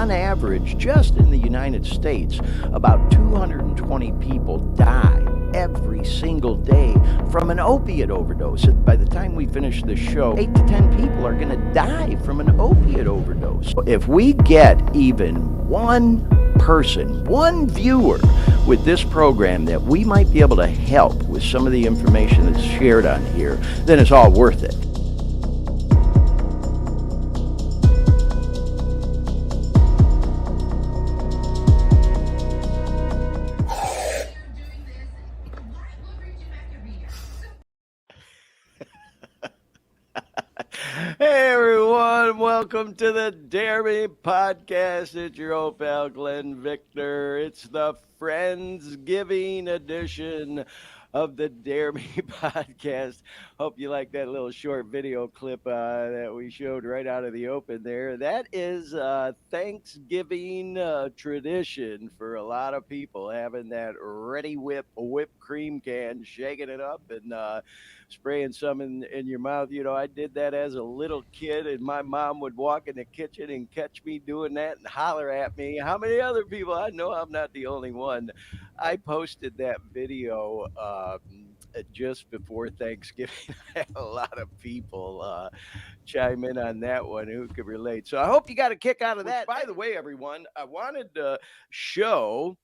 on average, just in the United States, about 220 people die every single day from an opiate overdose. And by the time we finish this show, 8 to 10 people are going to die from an opiate overdose. If we get even one person, one viewer with this program that we might be able to help with some of the information that's shared on here, then it's all worth it. Hey everyone, welcome to the Daremepodcast. It's your old pal Glenn Victor. It's the Friendsgiving edition of the Daremepodcast. Hope you like that little short video clip that we showed right out of the open there. That is Thanksgiving tradition for a lot of people, having that ready whipped cream can, shaking it up and spraying some in your mouth. You know, I did that as a little kid, and my mom would walk in the kitchen and catch me doing that and holler at me. How many other people? I know I'm not the only one. I posted that video just before Thanksgiving. I had a lot of people chime in on that one who could relate. So I hope you got a kick out of that. By the way, everyone, I wanted to show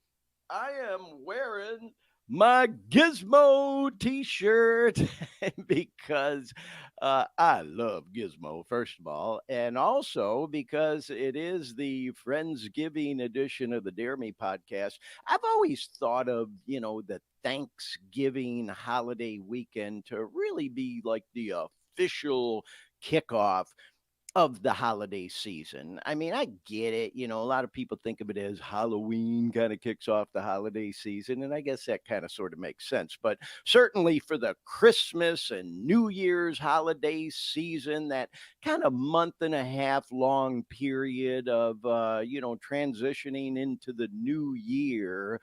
I am wearing my Gizmo t-shirt because I love Gizmo, first of all, and also because it is the Friendsgiving edition of the Dare Me podcast. I've always thought of, the Thanksgiving holiday weekend to really be like the official kickoff of the holiday season. I mean, I get it. A lot of people think of it as Halloween kind of kicks off the holiday season. And I guess that kind of sort of makes sense. But certainly for the Christmas and New Year's holiday season, that kind of month and a half long period of, transitioning into the new year,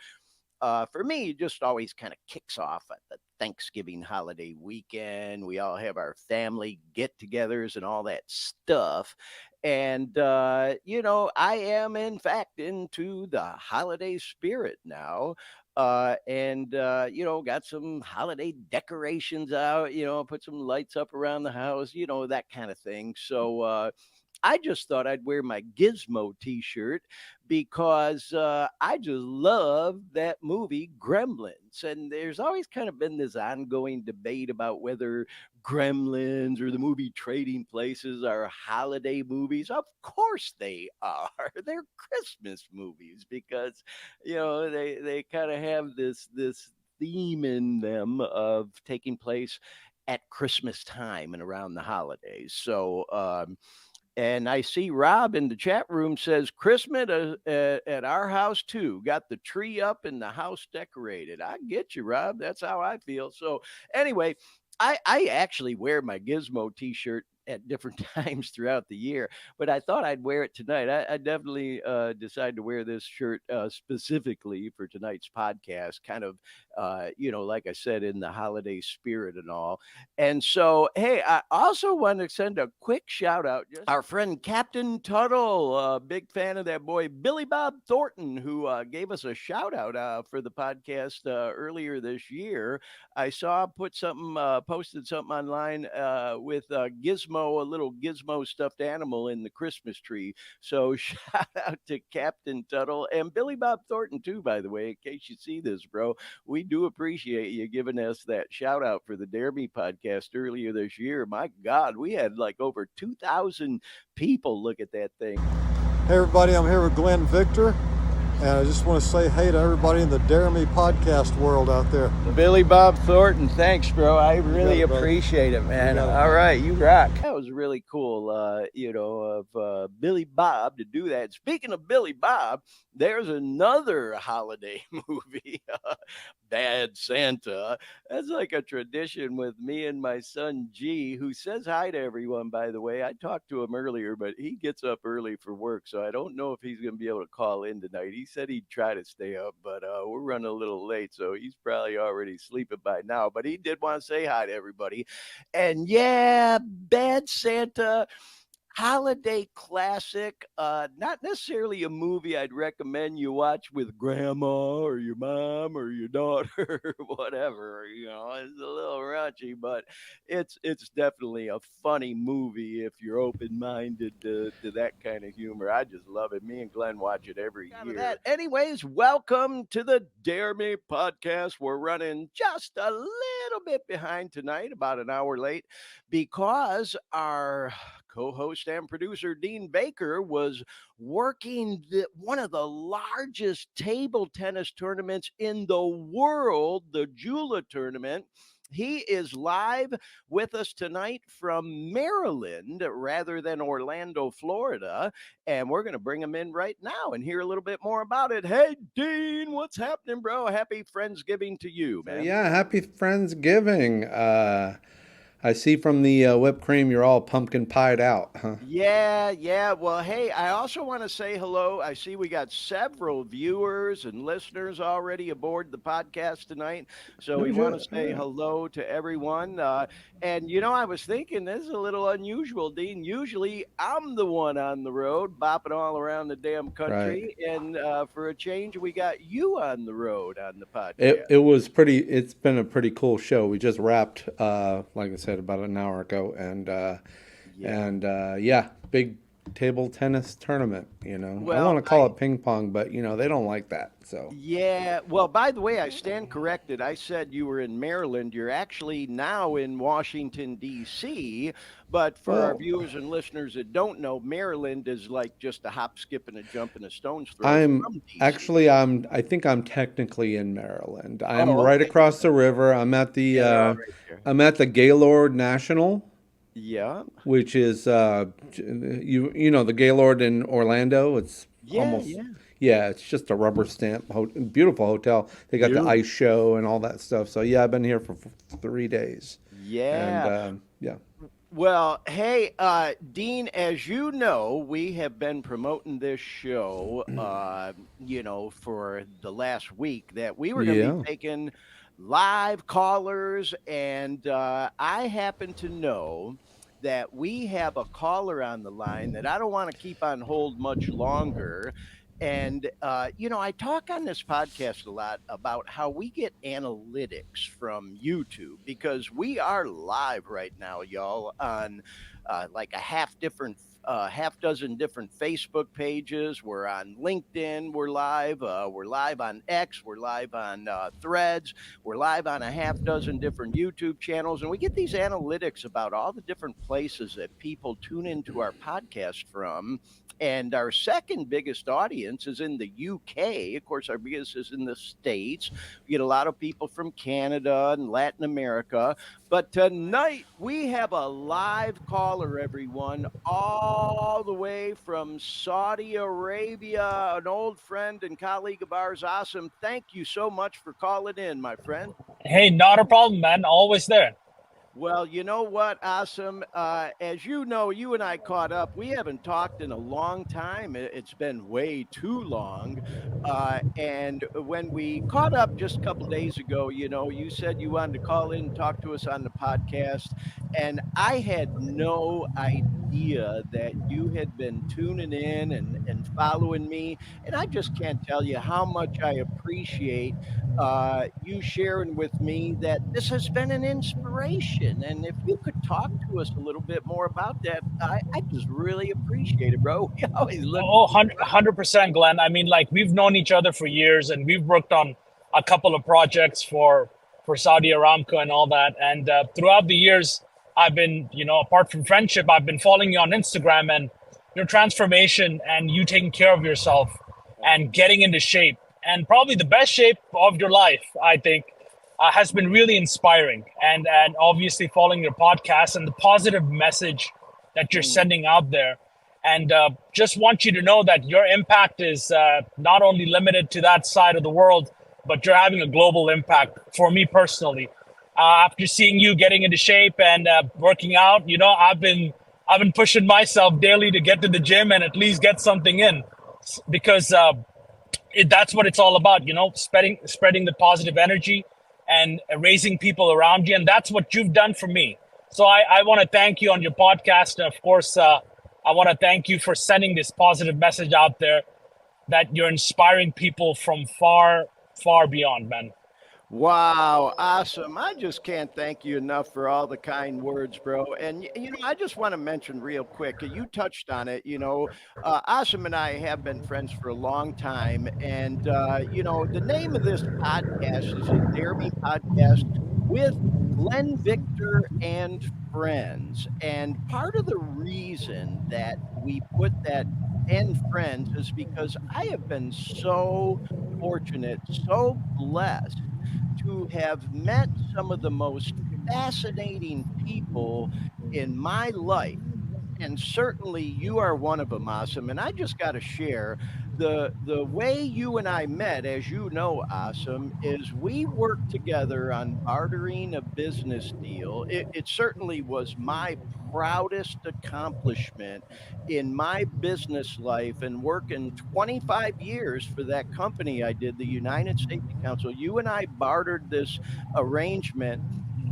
for me, it just always kind of kicks off at the Thanksgiving holiday weekend. We all have our family get togethers and all that stuff. And, I am, in fact, into the holiday spirit now. Got some holiday decorations out, put some lights up around the house, that kind of thing. So, I just thought I'd wear my Gizmo t-shirt because I just love that movie Gremlins. And there's always kind of been this ongoing debate about whether Gremlins or the movie Trading Places are holiday movies. Of course they are. They're Christmas movies because, they kind of have this theme in them of taking place at Christmas time and around the holidays. So, and I see Rob in the chat room says Christmas at our house too. Got the tree up and the house decorated. I get you, Rob. That's how I feel. So anyway, I actually wear my Gizmo t-shirt at different times throughout the year, but I thought I'd wear it tonight. I definitely decided to wear this shirt specifically for tonight's podcast, kind of, like I said, in the holiday spirit and all. And so, hey, I also want to send a quick shout out. Our friend Captain Tuttle, big fan of that boy, Billy Bob Thornton, who gave us a shout out for the podcast earlier this year. I saw posted something online with Gizmo, a little Gizmo stuffed animal in the Christmas tree. So shout out to Captain Tuttle and Billy Bob Thornton too, by the way, in case you see this, bro. We do appreciate you giving us that shout out for the Dare Me podcast earlier this year. My God, we had like over 2,000 people look at that thing. Hey everybody, I'm here with Glenn Victor. And I just want to say hey to everybody in the Dare Me podcast world out there. Billy Bob Thornton, thanks, bro. I really appreciate it, man. All right, you rock. That was really cool, of Billy Bob to do that. Speaking of Billy Bob, there's another holiday movie, Bad Santa. That's like a tradition with me and my son G, who says hi to everyone, by the way. I talked to him earlier, but he gets up early for work, so I don't know if he's going to be able to call in tonight. He said he'd try to stay up, but we're running a little late, so he's probably already sleeping by now. But he did want to say hi to everybody. And yeah, Bad Santa, holiday classic. Not necessarily a movie I'd recommend you watch with grandma or your mom or your daughter or whatever. It's a little raunchy, but it's definitely a funny movie if you're open minded to that kind of humor. I just love it. Me and Glenn watch it every year. Out of that, anyways, welcome to the Dare Me podcast. We're running just a little bit behind tonight, about an hour late, because our co-host and producer Dean Baker was working one of the largest table tennis tournaments in the world, the Jula tournament. He is live with us tonight from Maryland rather than Orlando, Florida. And we're going to bring him in right now and hear a little bit more about it. Hey, Dean, what's happening, bro? Happy Friendsgiving to you, So man. yeah, happy Friendsgiving. I see from the whipped cream you're all pumpkin pied out, huh? Yeah, yeah. Well, hey, I also want to say hello. I see we got several viewers and listeners already aboard the podcast tonight. So No we want to shit. say hello to everyone. And, I was thinking this is a little unusual, Dean. Usually I'm the one on the road bopping all around the damn Right. country. And for a change, we got you on the road on the It podcast. it was pretty. It's been a pretty cool show. We just wrapped, like I said, about an hour ago, Yeah. yeah, big table tennis tournament. I Well, want to call it ping pong, but they don't like that. So yeah. Well, by the way, I stand corrected. I said you were in Maryland. You're actually now in Washington, D.C. But for our well, viewers and listeners that don't know, Maryland is like just a hop, skip, and a jump and a stone's throw I'm from D.C. actually I think I'm technically in Maryland. I'm Oh, right okay. across the river. Yeah, they're all right there. I'm at the Gaylord National, Yeah. which is the Gaylord in Orlando. It's Yeah, almost, yeah. yeah, it's just a rubber stamp beautiful hotel. They got the Beautiful. ice show and all that stuff. So yeah, I've been here for 3 days, and Yeah. yeah. Well, hey, Dean, as you know, we have been promoting this show, for the last week that we were going to be Yeah. taking live callers. And I happen to know that we have a caller on the line that I don't want to keep on hold much longer. And, I talk on this podcast a lot about how we get analytics from YouTube because we are live right now, y'all, on like a half dozen different Facebook pages. We're on LinkedIn. We're live. We're live on X. We're live on Threads. We're live on a half dozen different YouTube channels. And we get these analytics about all the different places that people tune into our podcast from. And our second biggest audience is in the UK. Of course, our biggest is in the States. We get a lot of people from Canada and Latin America. But tonight we have a live caller, everyone, all the way from Saudi Arabia, an old friend and colleague of ours. Awesome. Thank you so much for calling in, my friend. Hey, not a problem, man. Always there. Well, you know what, Awesome? As you know, you and I caught up. We haven't talked in a long time. It's been way too long. And when we caught up just a couple days ago, you said you wanted to call in and talk to us on the podcast. And I had no idea that you had been tuning in and following me. And I just can't tell you how much I appreciate you sharing with me that this has been an inspiration. And if you could talk to us a little bit more about that, I just really appreciate it, bro. We always look. Oh, 100%, Glenn. I mean, like, we've known each other for years and we've worked on a couple of projects for Saudi Aramco and all that. And throughout the years, I've been, apart from friendship, I've been following you on Instagram, and your transformation and you taking care of yourself and getting into shape, and probably the best shape of your life, I think, has been really inspiring. And obviously following your podcast and the positive message that you're Mm, sending out there. And just want you to know that your impact is not only limited to that side of the world, but you're having a global impact for me personally. After seeing you getting into shape and working out, I've been pushing myself daily to get to the gym and at least get something in, because that's what it's all about, spreading the positive energy and raising people around you. And that's what you've done for me. So I want to thank you on your podcast. And of course, I want to thank you for sending this positive message out there that you're inspiring people from far, far beyond, man. Wow, awesome. I just can't thank you enough for all the kind words, bro. And, I just want to mention real quick, you touched on it, Awesome and I have been friends for a long time. And, the name of this podcast is a Dare podcast with Glenn Victor and friends. And part of the reason that we put that and friends is because I have been so fortunate, so blessed to have met some of the most fascinating people in my life. And certainly you are one of them, Awesome. And I just got to share the way you and I met, as you know, Awesome, is we worked together on bartering a business deal. It certainly was my proudest accomplishment in my business life and working 25 years for that company I did, the United Safety Council. You and I bartered this arrangement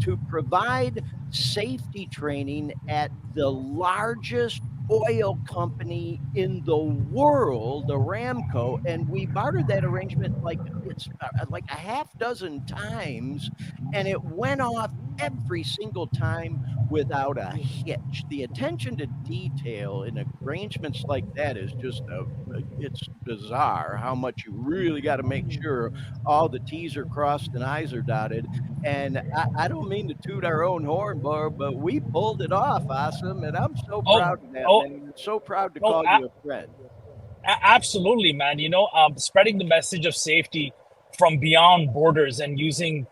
to provide safety training at the largest oil company in the world, Aramco, and we bartered that arrangement like a half dozen times, and it went off every single time without a hitch. The attention to detail in arrangements like that is just it's bizarre how much you really got to make sure all the T's are crossed and I's are dotted. And I don't mean to toot our own horn, but we pulled it off, Awesome. And I'm so proud Oh, of that, oh, man. I'm so proud to no, call you a friend. absolutely, man. Spreading the message of safety from beyond borders and using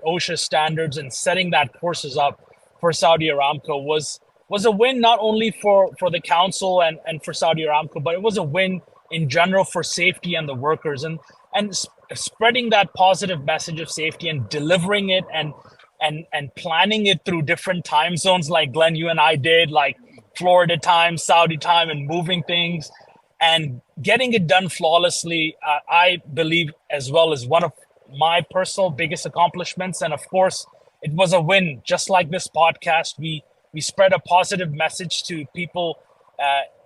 OSHA standards and setting that courses up for Saudi Aramco was a win not only for the council and for Saudi Aramco, but it was a win in general for safety and the workers and spreading that positive message of safety and delivering it and planning it through different time zones like Glenn, you and I did, like Florida time, Saudi time, and moving things and getting it done flawlessly, I believe, as well, as one of my personal biggest accomplishments. And of course, it was a win. Just like this podcast, we spread a positive message to people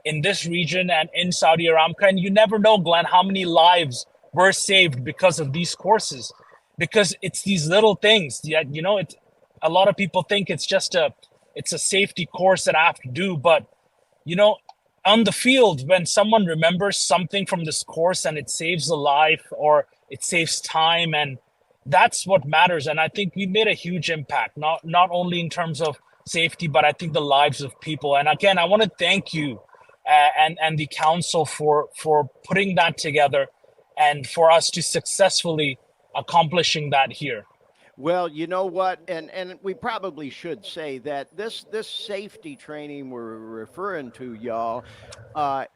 in this region and in Saudi Aramco. And you never know, Glenn, how many lives were saved because of these courses. Because it's these little things. Yeah, it's a lot of people think it's a safety course that I have to do, but you know, on the field, when someone remembers something from this course and it saves a life or it saves time, and that's what matters. And I think we made a huge impact, not only in terms of safety, but I think the lives of people. And again, I want to thank you and the council for putting that together and for us to successfully accomplishing that here. Well, you know what? And we probably should say that this safety training we're referring to, y'all,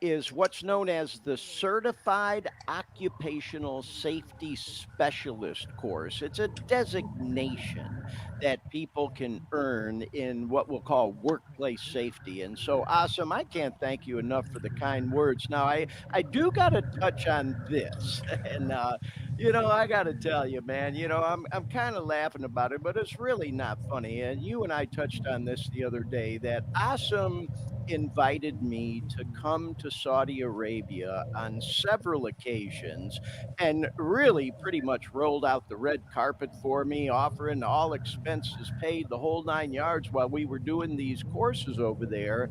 is what's known as the Certified Occupational Safety Specialist course. It's a designation that people can earn in what we'll call workplace safety. And so, Awesome, I can't thank you enough for the kind words. Now, I do got to touch on this, and I got to tell you, man. I'm kind of laughing about it, but it's really not funny. And you and I touched on this the other day that Awesome invited me to come to Saudi Arabia on several occasions and really pretty much rolled out the red carpet for me, offering all expenses paid, the whole 9 yards while we were doing these courses over there.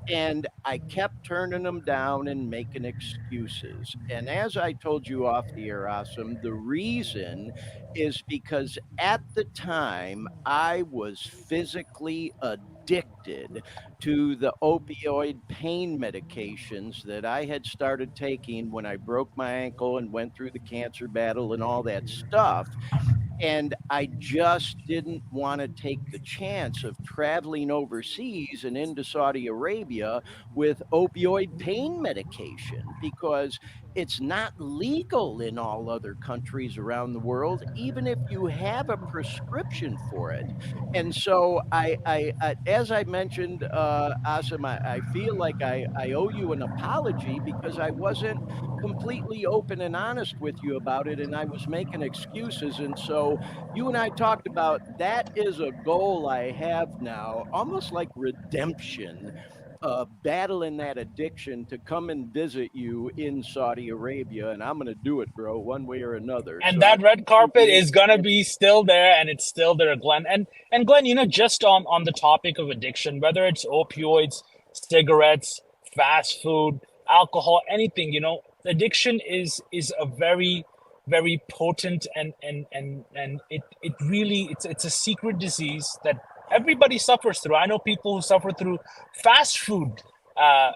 And I kept turning them down and making excuses. And as I told you off the air, Awesome, the reason is because at the time I was physically addicted to the opioid pain medications that I had started taking when I broke my ankle and went through the cancer battle and all that stuff. And I just didn't want to take the chance of traveling overseas and into Saudi Arabia with opioid pain medication because it's not legal in all other countries around the world, even if you have a prescription for it. And so, as I mentioned, Asim, I feel like I owe you an apology because I wasn't completely open and honest with you about it, and I was making excuses. And so, you and I talked about that is a goal I have now, almost like redemption, battling that addiction to come and visit you in Saudi Arabia, and I'm going to do it, bro, one way or another. And So I that red carpet appreciate is gonna you. be still there, and it's still there, Glenn. And Glenn, just on the topic of addiction, whether it's opioids, cigarettes, fast food, alcohol, anything, addiction is a very potent, and it really, it's a secret disease that everybody suffers through. I know people who suffer through fast food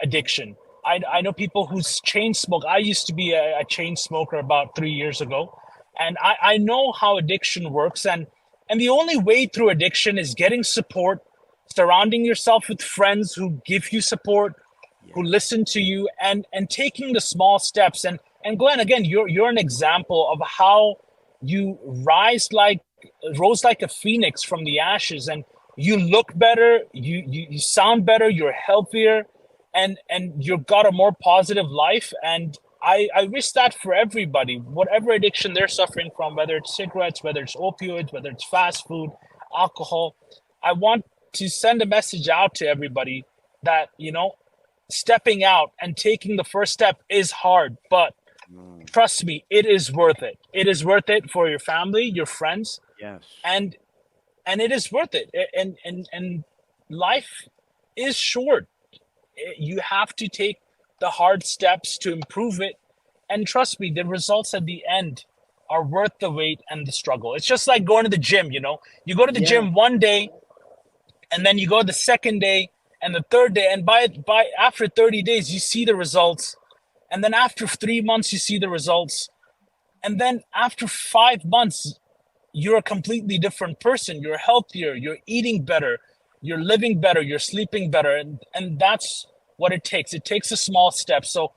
addiction. I know people who chain smoke. I used to be a chain smoker about 3 years ago, and I know how addiction works. And the only way through addiction is getting support, surrounding yourself with friends who give you support, who Yes. listen to you, and taking the small steps. And Glenn, again, you're an example of how you rose like a phoenix from the ashes, and you look better, you sound better, you're healthier, and you've got a more positive life. And I wish that for everybody, whatever addiction they're suffering from, whether it's cigarettes, whether it's opioids, whether it's fast food, alcohol. I want to send a message out to everybody that, stepping out and taking the first step is hard, but Mm, trust me, it is worth it. It is worth it for your family, your friends, yes. and it is worth it. And life is short. You have to take the hard steps to improve it, and trust me, the results at the end are worth the wait and the struggle. It's just like going to the gym. You go to the Yeah. gym one day, and then you go the second day and the third day, and by after 30 days you see the results, and then after 3 months you see the results, and then after 5 months you're a completely different person. You're healthier, you're eating better, you're living better, you're sleeping better, and that's what it takes. It takes a small step. So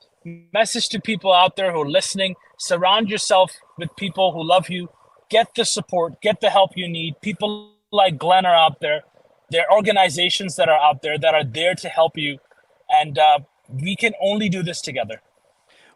message to people out there who are listening: surround yourself with people who love you, get the support, get the help you need. People like Glenn are out there. There are organizations that are out there that are there to help you, and we can only do this together.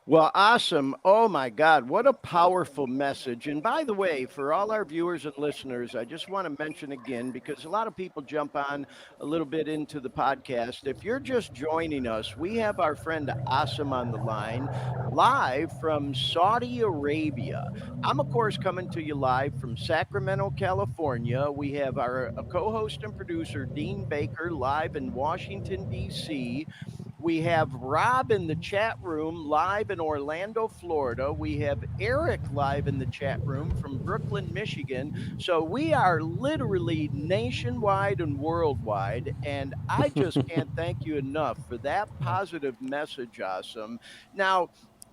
Well, awesome. Oh my God, what a powerful message. And by the way, for all our viewers and listeners, I just want to mention again, because a lot of people jump on a little bit into the podcast. If you're just joining us, we have our friend Asim on the line, live from Saudi Arabia. I'm, of course, coming to you live from Sacramento, California. We have our co host and producer, Dean Baker, live in Washington, D.C. We have Rob in the chat room live in Orlando, Florida. We have Eric live in the chat room from Brooklyn, Michigan. So we are literally nationwide and worldwide. And I just can't thank you enough for that positive message, Awesome. Now,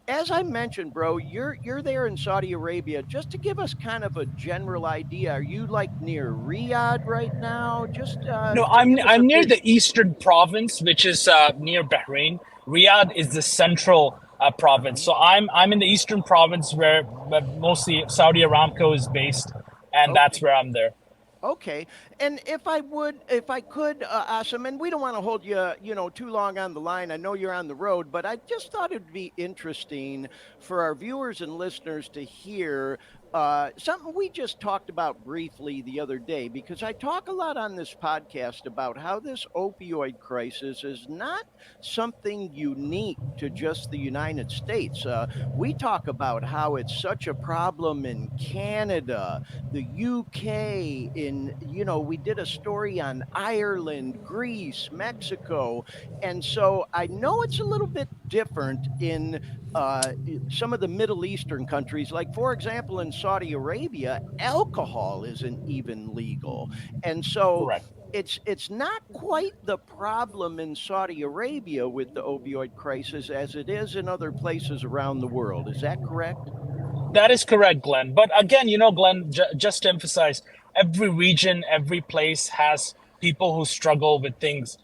as I mentioned, bro, you're there in Saudi Arabia. Just to give us kind of a general idea, are you like near Riyadh right now? Just No, to I'm give us a I'm near the visual. eastern province, which is near Bahrain. Riyadh is the central province. So I'm in the eastern province where mostly Saudi Aramco is based, and that's Okay. where I'm there. Okay. And if I could, Asim, and we don't want to hold you, too long on the line. I know you're on the road, but I just thought it'd be interesting for our viewers and listeners to hear something we just talked about briefly the other day, because I talk a lot on this podcast about how this opioid crisis is not something unique to just the United States. We talk about how it's such a problem in Canada, the UK, we did a story on Ireland, Greece, Mexico. And so I know it's a little bit different in some of the Middle Eastern countries. Like, for example, in Saudi Arabia, alcohol isn't even legal. And so Correct. it's not quite the problem in Saudi Arabia with the opioid crisis as it is in other places around the world. Is that correct? That is correct, Glenn. But again, Glenn, just to emphasize, every region, every place has people who struggle with things.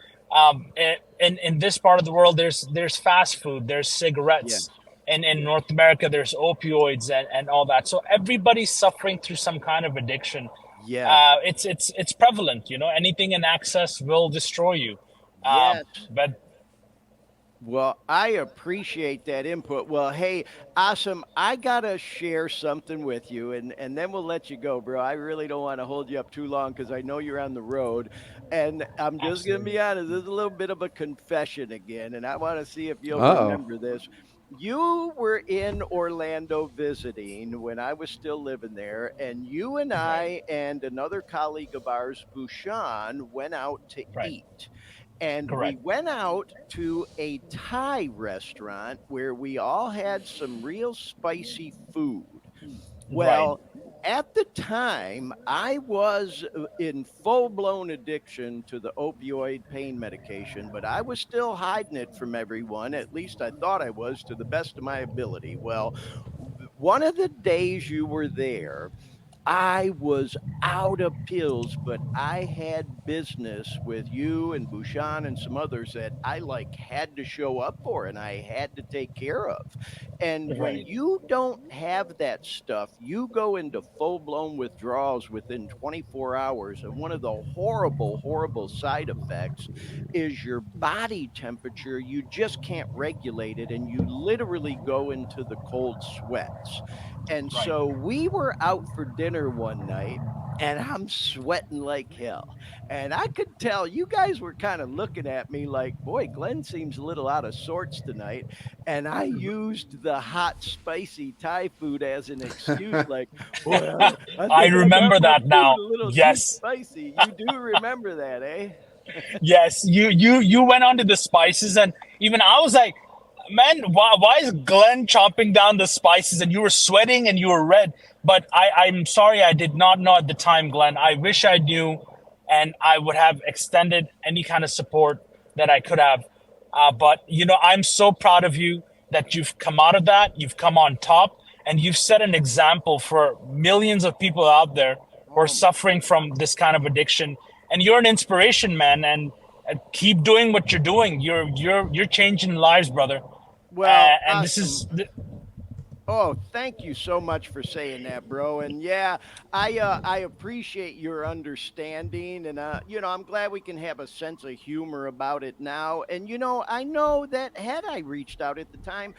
In this part of the world, there's fast food, there's cigarettes. Yes. In Yes. North America, there's opioids and all that. So everybody's suffering through some kind of addiction. Yes. It's prevalent. Anything in access will destroy you. Yes. But Well, I appreciate that input. Well, hey, awesome. I gotta share something with you, and then we'll let you go, bro. I really don't want to hold you up too long because I know you're on the road, and I'm just gonna be Absolutely. honest. This is a little bit of a confession again, and I want to see if you'll Uh-oh. remember this. You were in Orlando visiting when I was still living there, and you and Right. I and another colleague of ours, Bhushan, went out to Right. eat. And we Correct. went out to a Thai restaurant where we all had some real spicy food. Right. Well, at the time, I was in full blown addiction to the opioid pain medication, but I was still hiding it from everyone. At least I thought I was to the best of my ability. Well, one of the days you were there, I was out of pills, but I had business with you and Bouchon and some others that I like had to show up for and I had to take care of. And when Right. you don't have that stuff, you go into full blown withdrawals within 24 hours. And one of the horrible, horrible side effects is your body temperature. You just can't regulate it and you literally go into the cold sweats. And Right. so we were out for dinner one night and I'm sweating like hell. And I could tell you guys were kind of looking at me like, boy, Glenn seems a little out of sorts tonight. And I used the hot, spicy Thai food as an excuse, like, boy, I I think I got remember my that food now. a little too Yes. spicy. You do remember that, eh? Yes, you went on to the spices, and even I was like, man, why is Glenn chomping down the spices? And you were sweating and you were red. But I'm sorry, I did not know at the time, Glenn. I wish I knew, and I would have extended any kind of support that I could have. But I'm so proud of you that you've come out of that. You've come on top, and you've set an example for millions of people out there who are Oh my suffering from this kind of addiction. And you're an inspiration, man. And keep doing what you're doing. You're changing lives, brother. well, And this awesome. is Oh, thank you so much for saying that, bro. And yeah, I appreciate your understanding and I'm glad we can have a sense of humor about it now. And I know that had I reached out at the time,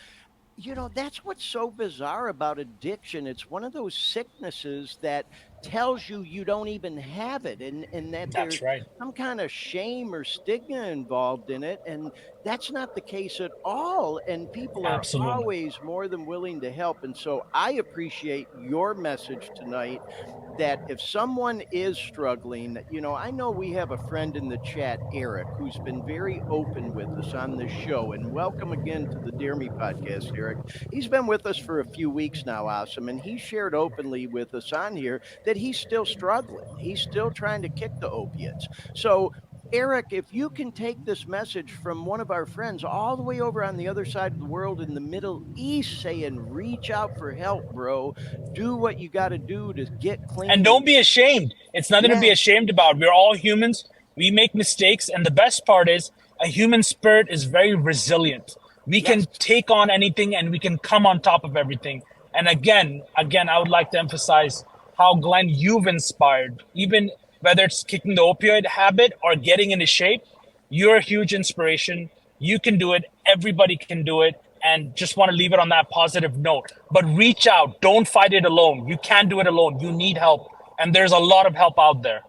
that's what's so bizarre about addiction. It's one of those sicknesses that tells you you don't even have it and that that's there's right. some kind of shame or stigma involved in it. And that's not the case at all. And people are Absolutely. always more than willing to help. And so I appreciate your message tonight that if someone is struggling, I know we have a friend in the chat, Eric, who's been very open with us on this show. And welcome again to the Dear Me podcast, Eric. He's been with us for a few weeks now, awesome. And he shared openly with us on here that he's still struggling. He's still trying to kick the opiates. So, Eric, if you can take this message from one of our friends all the way over on the other side of the world in the Middle East saying, reach out for help, bro, do what you got to do to get And clean. don't And be ashamed. It's nothing to be yeah, ashamed about. We're all humans. We make mistakes. And the best part is a human spirit is very resilient. We yes, can take on anything and we can come on top of everything. And again, I would like to emphasize how, Glenn, you've inspired, even whether it's kicking the opioid habit or getting into shape, you're a huge inspiration. You can do it. Everybody can do it. And just want to leave it on that positive note. But reach out. Don't fight it alone. You can't do it alone. You need help. And there's a lot of help out there.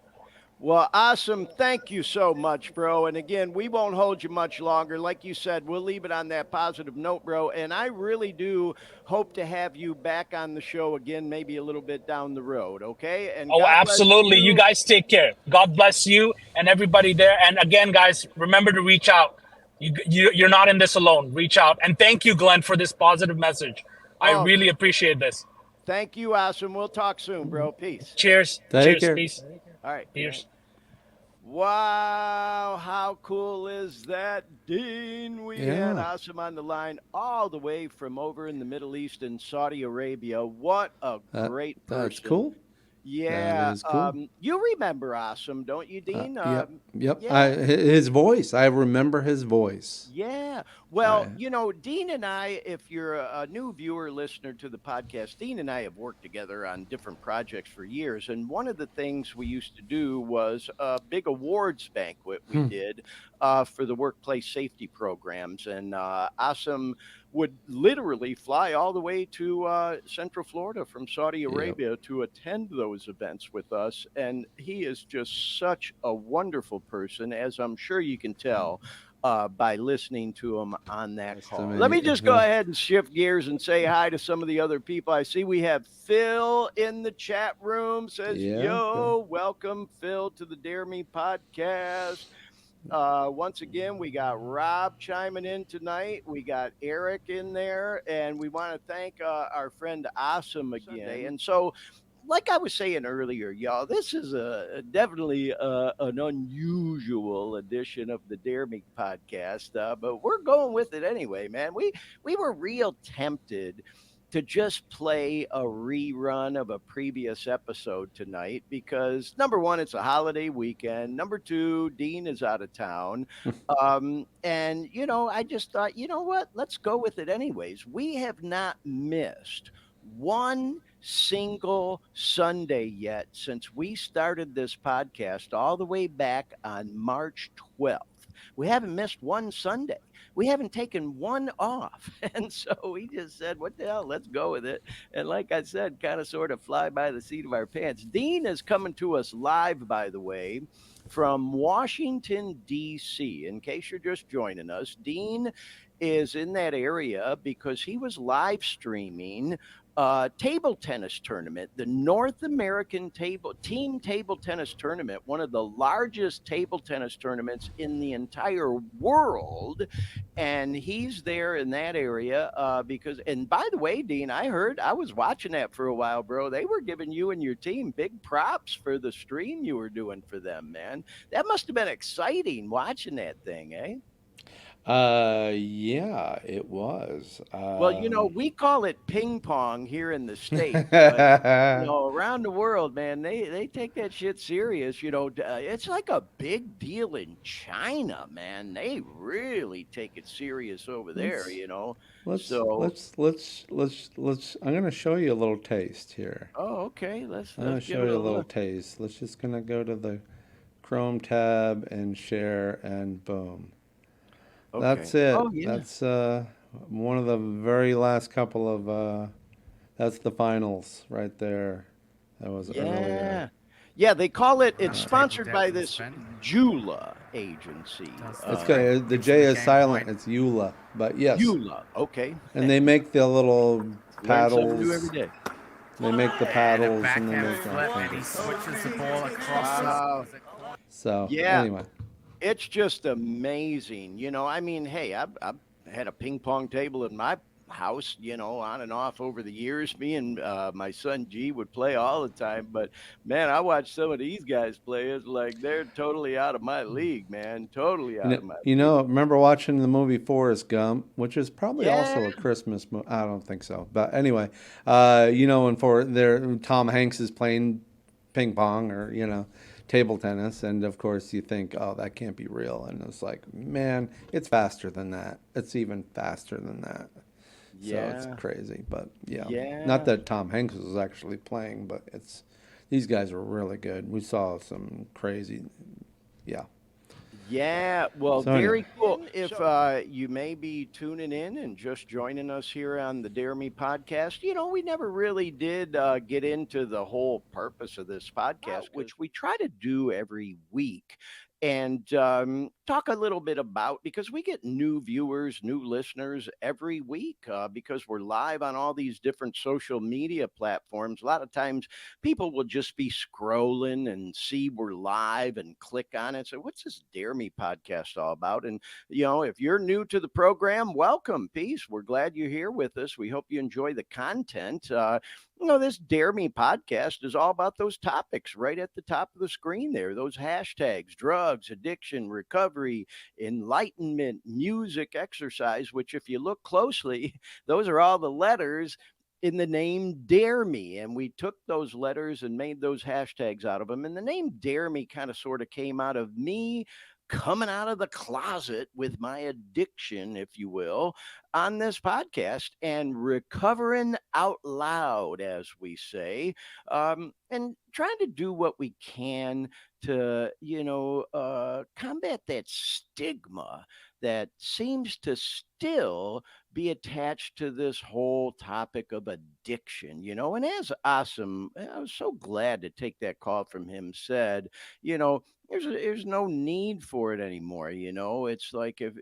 well, awesome. Thank you so much, bro. And again, we won't hold you much longer. Like you said, we'll leave it on that positive note, bro. And I really do hope to have you back on the show again, maybe a little bit down the road. Okay. And Oh, God bless absolutely. You you. guys take care. God bless you and everybody there. And again, guys, remember to reach out. You're not in this alone. Reach out. And thank you, Glenn, for this positive message. I Oh, really appreciate this. thank you, awesome. We'll talk soon, bro. Peace. Cheers. Take Cheers. care. Peace. All right. Cheers. Wow, how cool is that, Dean? We had Yeah. Asim on the line all the way from over in the Middle East in Saudi Arabia. What a That great that's person. cool. That Yeah. is cool. You remember Awesome, don't you, Dean? Yep, yep. Yeah. His voice. I remember his voice. Yeah. Well, I Dean and I, if you're a new viewer, listener to the podcast, Dean and I have worked together on different projects for years. And one of the things we used to do was a big awards banquet we hmm, did for the workplace safety programs. And Awesome would literally fly all the way to Central Florida from Saudi yep. Arabia to attend those events with us. And he is just such a wonderful person, as I'm sure you can tell by listening to him on that Nice to call. Let meet. me just go ahead and shift gears and say hi to some of the other people. I see we have Phil in the chat room, says, Yeah. Yo, welcome, Phil, to the Dare Me podcast. Once again, we got Rob chiming in tonight. We got Eric in there, and we want to thank our friend Awesome again. And so, like I was saying earlier, y'all, this is definitely an unusual edition of the Dare Me podcast, but we're going with it anyway, man. We were real tempted to just play a rerun of a previous episode tonight because number one, it's a holiday weekend. Number two, Dean is out of town. And, I just thought, you know what? Let's go with it anyways. We have not missed one single Sunday yet since we started this podcast all the way back on March 12th. We haven't missed one Sunday. We haven't taken one off. And so we just said, what the hell? Let's go with it. And like I said, kind of sort of fly by the seat of our pants. Dean is coming to us live, by the way, from Washington, D.C. In case you're just joining us, Dean is in that area because he was live streaming table tennis tournament, the North American table tennis tournament, one of the largest table tennis tournaments in the entire world. And he's there in that area because, and by the way, Dean, I was watching that for a while, bro. They were giving you and your team big props for the stream you were doing for them, man. That must have been exciting watching that thing, eh? Yeah, it was. Well, we call it ping pong here in the States, but around the world, man, they take that shit serious. It's like a big deal in China, man. They really take it serious over there. let's let's So, let's. I'm gonna show you a little taste here. oh, okay, let's I'm gonna let's give show it you a a little look. taste. Let's just gonna go to the Chrome tab and share and boom. Okay. That's it. Oh yeah, That's one of the very last couple of that's the finals right there. That was earlier. yeah, yeah. They call it. It's How table sponsored by depth is this spent. Jula agency. Does It's the good. right The gives you J the is game silent. point. It's Eula. But yes. Jula. Okay. And they make the little Learn something new every paddles. day. They make the And a paddles and they backhand make all flip, and kinds he of stuff. switches the ball across Wow. his court. So Yeah, anyway. it's just amazing. I mean, hey, I've had a ping pong table in my house, on and off over the years. Me and my son G would play all the time. But man, I watch some of these guys play. It's like they're totally out of my league, man. Totally out of my league. Remember watching the movie Forrest Gump, which is probably Yeah. also a Christmas movie. I don't think so, but anyway, and for there, Tom Hanks is playing ping pong or table tennis, and of course you think, oh, that can't be real, and it's like, man, it's faster than that. It's even faster than that. So it's Yeah. crazy, but yeah, not Yeah. that Tom Hanks was actually playing, but it's these guys are really good. We saw some crazy, yeah. Yeah, well, So anyway, very cool. If you may be tuning in and just joining us here on the Dare Me podcast, we never really did get into the whole purpose of this podcast, which we try to do every week and talk a little bit about because we get new viewers, new listeners every week because we're live on all these different social media platforms. A lot of times people will just be scrolling and see we're live and click on it. So, what's this Dare Me podcast all about? And, if you're new to the program, welcome. Peace. We're glad you're here with us. We hope you enjoy the content. This Dare Me podcast is all about those topics right at the top of the screen there, those hashtags: drugs, addiction, recovery, enlightenment, music, exercise, which, if you look closely, those are all the letters in the name Dare Me. And we took those letters and made those hashtags out of them. And the name Dare Me kind of sort of came out of me coming out of the closet with my addiction, if you will, on this podcast and recovering out loud, as we say, and trying to do what we can to, combat that stigma that seems to still be attached to this whole topic of addiction, and as Awesome, I was so glad to take that call from him, said, there's no need for it anymore. It's like, if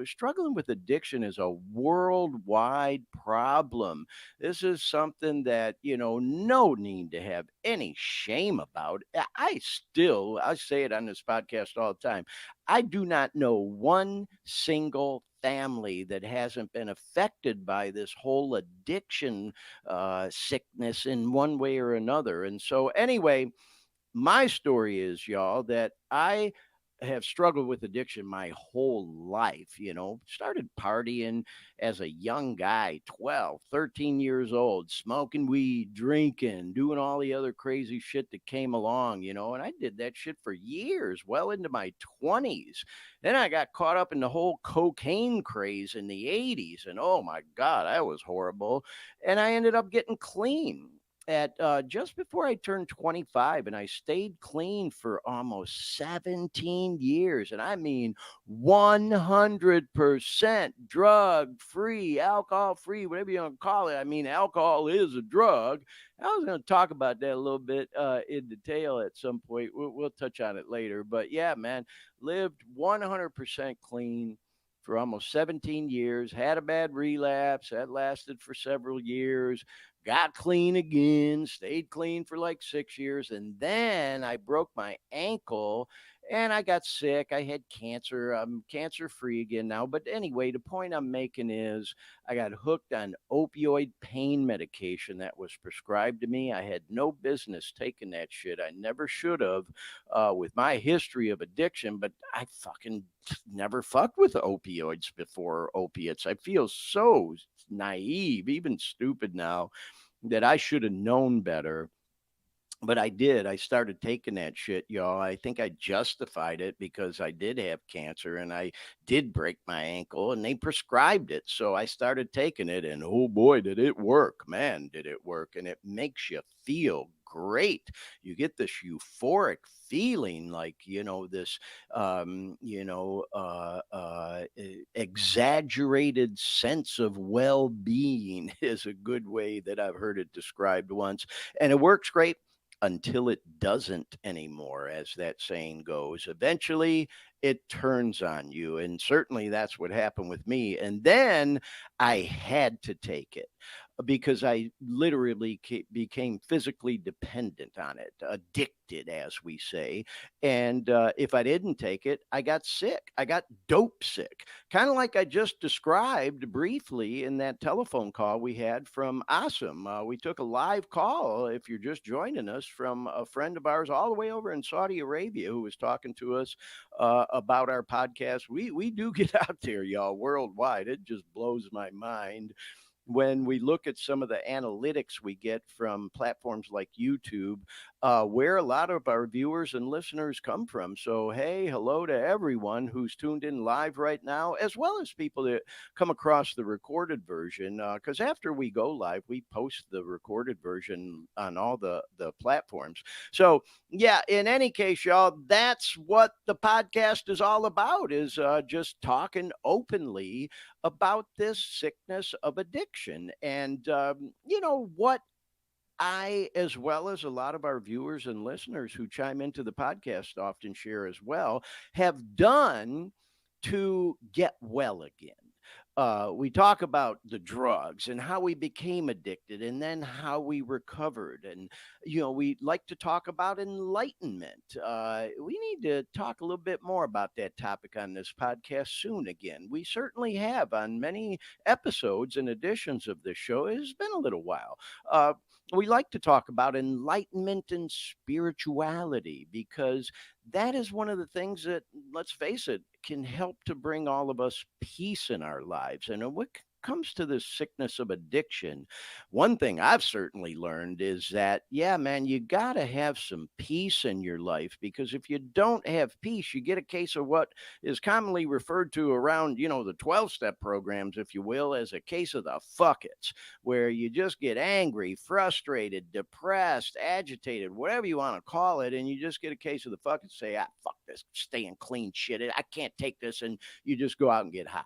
struggling with addiction is a worldwide problem. This is something that no need to have any shame about. I say it on this podcast all the time. I do not know one single family that hasn't been affected by this whole addiction sickness in one way or another. And so, anyway, my story is, y'all, that I have struggled with addiction my whole life. Started partying as a young guy, 12, 13 years old, smoking weed, drinking, doing all the other crazy shit that came along, and I did that shit for years, well into my 20s. Then I got caught up in the whole cocaine craze in the 80s, and oh my God, that was horrible. And I ended up getting clean at just before I turned 25, and I stayed clean for almost 17 years. And I mean 100% drug free, alcohol free, whatever you want to call it. I mean, alcohol is a drug. I was going to talk about that a little bit in detail at some point. We'll touch on it later. But yeah, man, lived 100% clean for almost 17 years, had a bad relapse that lasted for several years, got clean again, stayed clean for like 6 years, and then I broke my ankle and I got sick. I had cancer. I'm cancer free again now. But anyway, the point I'm making is I got hooked on opioid pain medication that was prescribed to me. I had no business taking that shit. I never should have with my history of addiction, but I fucking never fucked with opioids before opiates. I feel so naive, even stupid now, that I should have known better. But I did. I started taking that shit, y'all. I think I justified it because I did have cancer and I did break my ankle and they prescribed it. So I started taking it, and oh boy, did it work. Man, did it work. And it makes you feel great. You get this euphoric feeling, like, this, exaggerated sense of well being is a good way that I've heard it described once. And it works great until it doesn't anymore, as that saying goes. Eventually, it turns on you. And certainly that's what happened with me. And then I had to take it because I literally became physically dependent on it, addicted, as we say. And if I didn't take it, I got sick. I got dope sick, kind of like I just described briefly in that telephone call we had from Awesome. We took a live call, if you're just joining us, from a friend of ours all the way over in Saudi Arabia who was talking to us about our podcast. We do get out there, y'all, worldwide. It just blows my mind when we look at some of the analytics we get from platforms like YouTube, where a lot of our viewers and listeners come from. So, hey, hello to everyone who's tuned in live right now, as well as people that come across the recorded version. Because after we go live, we post the recorded version on all the platforms. So, yeah, in any case, y'all, that's what the podcast is all about, is just talking openly about this sickness of addiction. And, what I, as well as a lot of our viewers and listeners who chime into the podcast, often share as well, have done to get well again. We talk about the drugs and how we became addicted and then how we recovered. And, we like to talk about enlightenment. We need to talk a little bit more about that topic on this podcast soon again. We certainly have on many episodes and editions of this show. It has been a little while. We like to talk about enlightenment and spirituality because that is one of the things that, let's face it, can help to bring all of us peace in our lives. And what comes to this sickness of addiction, one thing I've certainly learned is that, yeah, man, you got to have some peace in your life, because if you don't have peace, you get a case of what is commonly referred to around, the 12-step programs, if you will, as a case of the fuckets, where you just get angry, frustrated, depressed, agitated, whatever you want to call it. And you just get a case of the fuckets, say, fuck this, staying clean shit. I can't take this. And you just go out and get high.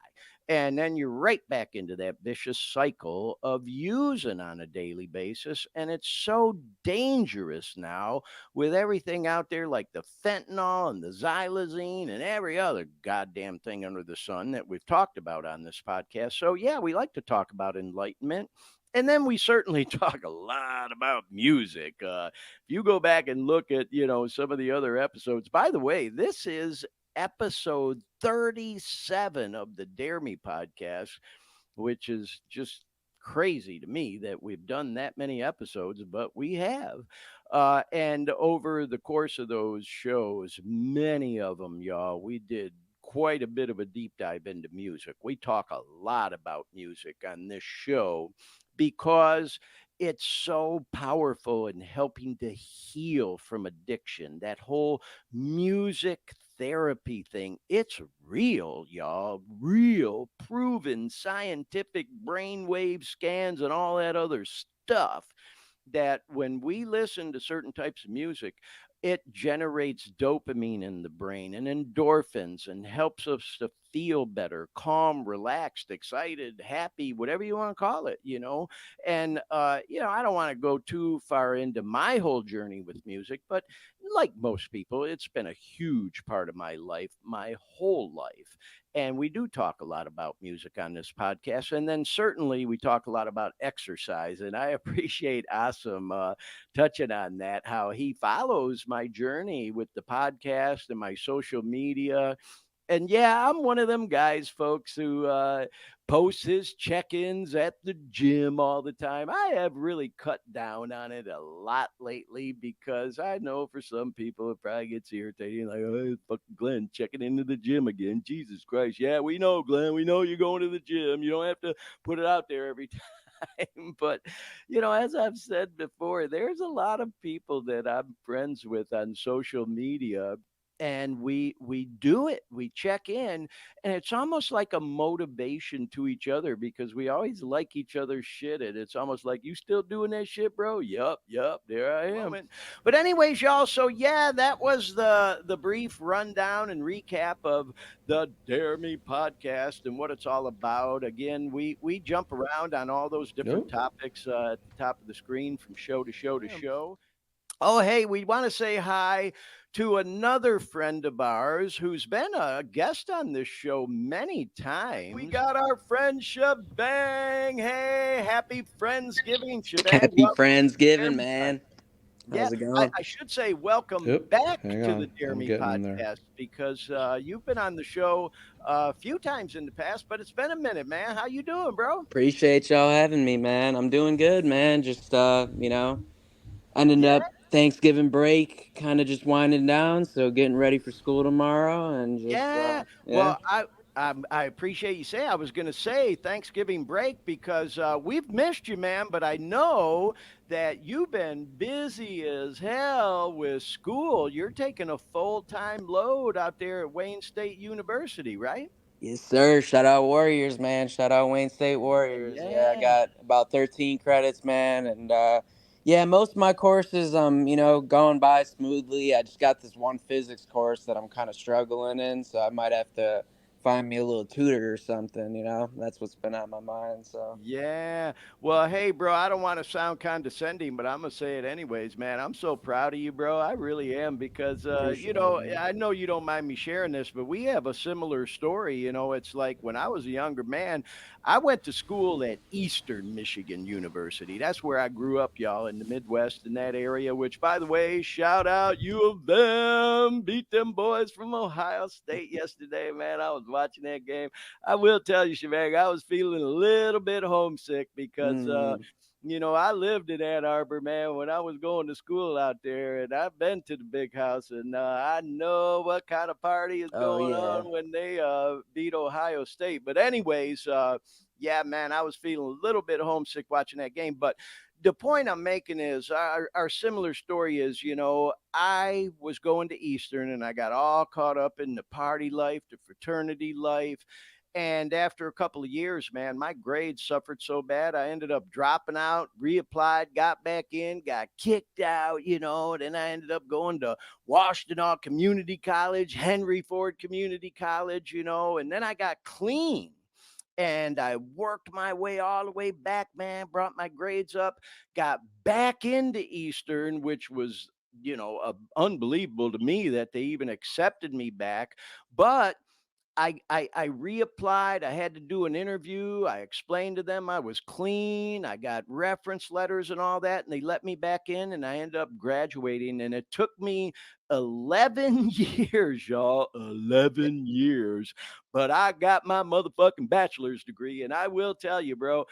And then you're right back into that vicious cycle of using on a daily basis. And it's so dangerous now with everything out there like the fentanyl and the xylazine and every other goddamn thing under the sun that we've talked about on this podcast. So, yeah, we like to talk about enlightenment. And then we certainly talk a lot about music. If you go back and look at, some of the other episodes, by the way, this is episode 37 of the Dare Me podcast, which is just crazy to me that we've done that many episodes, but we have. And over the course of those shows, many of them, y'all, we did quite a bit of a deep dive into music. We talk a lot about music on this show because it's so powerful in helping to heal from addiction. That whole music therapy thing, it's real, y'all. Real, proven scientific brainwave scans and all that other stuff. That when we listen to certain types of music, it generates dopamine in the brain and endorphins and helps us to feel better, calm, relaxed, excited, happy, whatever you want to call it. And, I don't want to go too far into my whole journey with music, but like most people, it's been a huge part of my life, my whole life. And we do talk a lot about music on this podcast. And then certainly we talk a lot about exercise. And I appreciate Asim touching on that, how he follows my journey with the podcast and my social media. And yeah, I'm one of them guys, folks, who posts his check-ins at the gym all the time. I have really cut down on it a lot lately because I know for some people it probably gets irritating. Like, oh, fucking Glenn checking into the gym again. Jesus Christ. Yeah, we know, Glenn. We know you're going to the gym. You don't have to put it out there every time. But, as I've said before, there's a lot of people that I'm friends with on social media, and we do it, we check in, and it's almost like a motivation to each other because we always like each other's shit, and it's almost like, you still doing that shit, bro? Yup, there I am. But anyways, y'all, so yeah, that was the brief rundown and recap of the Dare Me podcast and what it's all about. Again, we jump around on all those different Nope. topics at the top of the screen from show to show to show. Oh, hey, we want to say hi to another friend of ours who's been a guest on this show many times. We got our friend Shebang. Hey, happy Friendsgiving, Shebang. Happy Welcome to the Dare Friendsgiving, Me Podcast. man. Yeah, How's it I, going? I should say welcome Yep. back Hang to the on. Dare I'm Me getting there. Podcast because you've been on the show a few times in the past, but it's been a minute, man. How you doing, bro? Appreciate y'all having me, man. I'm doing good, man. Just ending Yeah. up Thanksgiving break, kind of just winding down, so getting ready for school tomorrow and just Yeah. yeah. Well, I appreciate you saying. I was going to say Thanksgiving break because we've missed you, man. But I know that you've been busy as hell with school. You're taking a full time load out there at Wayne State University, right? Yes, sir. Shout out Warriors, man. Shout out Wayne State Warriors. Yeah, I Yeah. got about 13 credits, man, and yeah, most of my courses going by smoothly. I just got this one physics course that I'm kind of struggling in, so I might have to find me a little tutor or something. That's what's been on my mind, so. Yeah. Well, hey, bro, I don't want to sound condescending, but I'm going to say it anyways, man. I'm so proud of you, bro. I really am because, Appreciate it, man. I know you don't mind me sharing this, but we have a similar story. It's like when I was a younger man, I went to school at Eastern Michigan University. That's where I grew up, y'all, in the Midwest in that area, which, by the way, shout out U of M. Beat them boys from Ohio State yesterday, man. I was watching that game. I will tell you, Shemang, I was feeling a little bit homesick because, Mm. I lived in Ann Arbor, man, when I was going to school out there, and I've been to the big house, and I know what kind of party is Oh going yeah. on when they beat Ohio State. But anyways, yeah, man, I was feeling a little bit homesick watching that game. But the point I'm making is our similar story is, I was going to Eastern and I got all caught up in the party life, the fraternity life. And after a couple of years, man, my grades suffered so bad, I ended up dropping out, reapplied, got back in, got kicked out, Then I ended up going to Washington Community College, Henry Ford Community College, and then I got clean and I worked my way all the way back, man, brought my grades up, got back into Eastern, which was, unbelievable to me that they even accepted me back. But I reapplied. I had to do an interview. I explained to them I was clean. I got reference letters and all that, and they let me back in, and I ended up graduating. And it took me 11 years, y'all, 11 years, but I got my motherfucking bachelor's degree. And I will tell you, bro,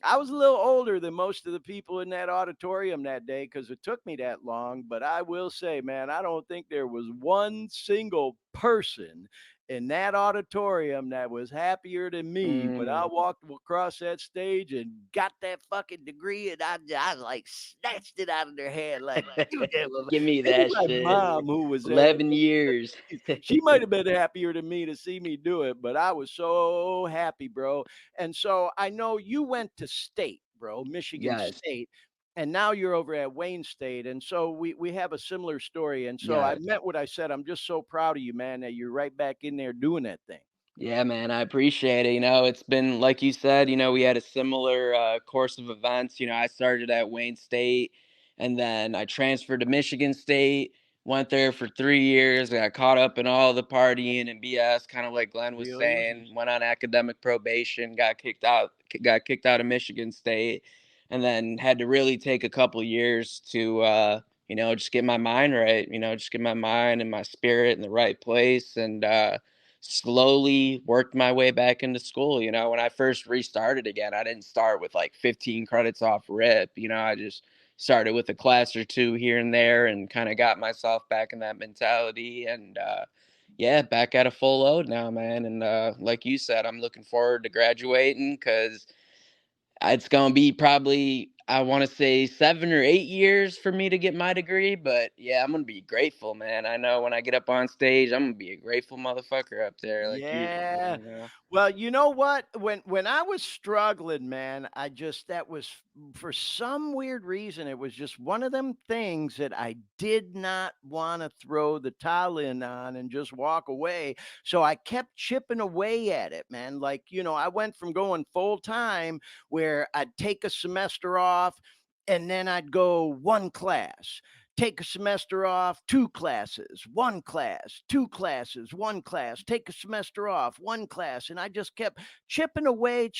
I was a little older than most of the people in that auditorium that day because it took me that long. But I will say, man, I don't think there was one single person in that auditorium that was happier than me when I Mm. walked across that stage and got that fucking degree, and I like snatched it out of their hand like, give it to them. Give me Maybe that my shit. mom, who was there, 11 years. she might have been happier than me to see me do it, but I was so happy, bro. And so I know you went to state, bro, Michigan Yes. State, and now you're over at Wayne State. And so we have a similar story. And so I Yes. meant what I said. I'm just so proud of you, man, that you're right back in there doing that thing. Yeah, man, I appreciate it. It's been like you said, we had a similar course of events. I started at Wayne State and then I transferred to Michigan State, went there for 3 years, got caught up in all the partying and BS, kind of like Glenn was Feel you. saying, went on academic probation, got kicked out of Michigan State, and then had to really take a couple years to, just get my mind right, just get my mind and my spirit in the right place. And, slowly worked my way back into school. When I first restarted again, I didn't start with like 15 credits off rip. I just started with a class or two here and there and kind of got myself back in that mentality. And yeah, back at a full load now, man. And like you said, I'm looking forward to graduating because it's going to be probably, I want to say 7 or 8 years for me to get my degree. But yeah, I'm going to be grateful, man. I know when I get up on stage, I'm going to be a grateful motherfucker up there like you. Yeah. You know? Well, you know what? When I was struggling, man, I just that was for some weird reason, it was just one of them things that I did not want to throw the towel in on and just walk away. So I kept chipping away at it, man. Like, I went from going full time where I'd take a semester off and then I'd go one class, take a semester off, two classes, one class, two classes, one class, take a semester off, one class. And I just kept chipping away.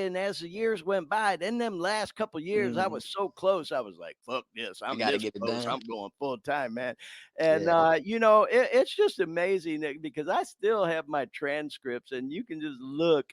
And as the years went by, then them last couple years, I Mm, was so close. I was like, fuck this. I I'm got to this get it close. done. I'm going full time, man. And, Yeah. it's just amazing because I still have my transcripts and you can just look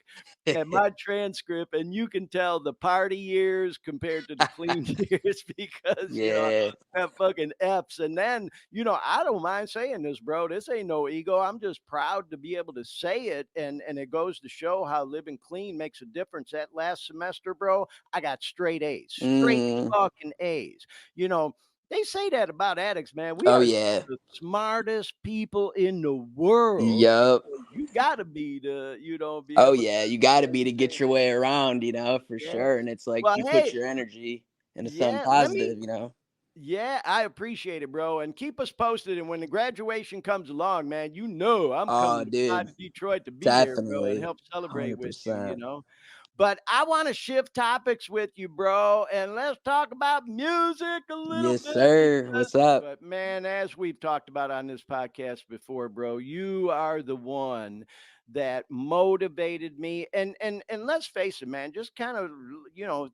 at my transcript and you can tell the party years compared to the clean years because, Yeah. have fucking F's. And then, I don't mind saying this, bro. This ain't no ego. I'm just proud to be able to say it. And it goes to show how living clean makes a difference. That last semester, bro, I got straight A's, straight Mm, fucking A's. You know, they say that about addicts, man. We oh, are yeah. the smartest people in the world. Yup. You gotta be to, be Oh, able to yeah. You got to be to get maintain your that. way around, for Yeah. sure. And it's like Well, you put hey, your energy into something yeah, let me positive. yeah, I appreciate it, bro. And keep us posted. And when the graduation comes along, man, I'm Oh, coming by dude. to Detroit to be there, bro, and Definitely. help celebrate with you, 100%. But I want to shift topics with you, bro, and let's talk about music a little Yes, bit sir. because, What's up? but man, as we've talked about on this podcast before, bro, you are the one that motivated me and let's face it, man, just kind of,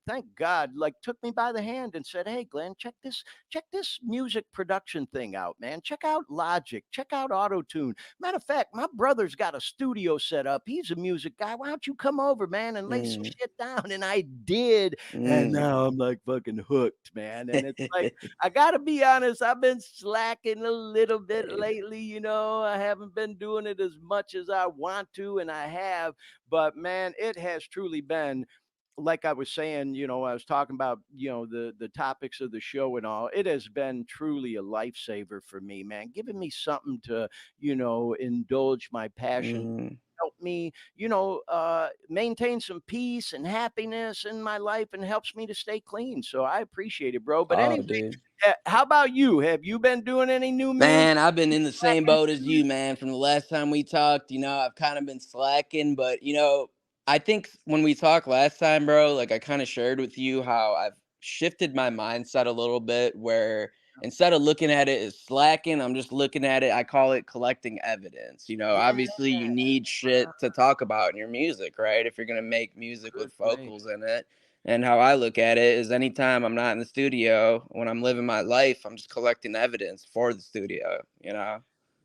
thank God, like took me by the hand and said, hey, Glenn, check this music production thing out, man. Check out Logic, check out Auto Tune. Matter of fact, my brother's got a studio set up. He's a music guy. Why don't you come over, man, and lay some Mm, shit down? And I did. And mm. now I'm like fucking hooked, man. And it's like, I got to be honest, I've been slacking a little bit Hey, lately. I haven't been doing it as much as I want want to, and I have. But man, it has truly been, like I was saying, I was talking about, the topics of the show and all. It has been truly a lifesaver for me, man. Giving me something to, indulge my passion, Mm. help me, maintain some peace and happiness in my life, and helps me to stay clean. So I appreciate it, bro. But Oh, anyway, dude. how about you? Have you been doing any new music? Man, I've been in the same boat as you, man. From the last time we talked, I've kind of been slacking, but I think when we talked last time, bro, like I kind of shared with you how I've shifted my mindset a little bit where instead of looking at it as slacking, I'm just looking at it, I call it collecting evidence. Yeah, Obviously you need shit to talk about in your music, right? If you're going to make music good with point. vocals in it. And how I look at it is anytime I'm not in the studio, when I'm living my life, I'm just collecting evidence for the studio.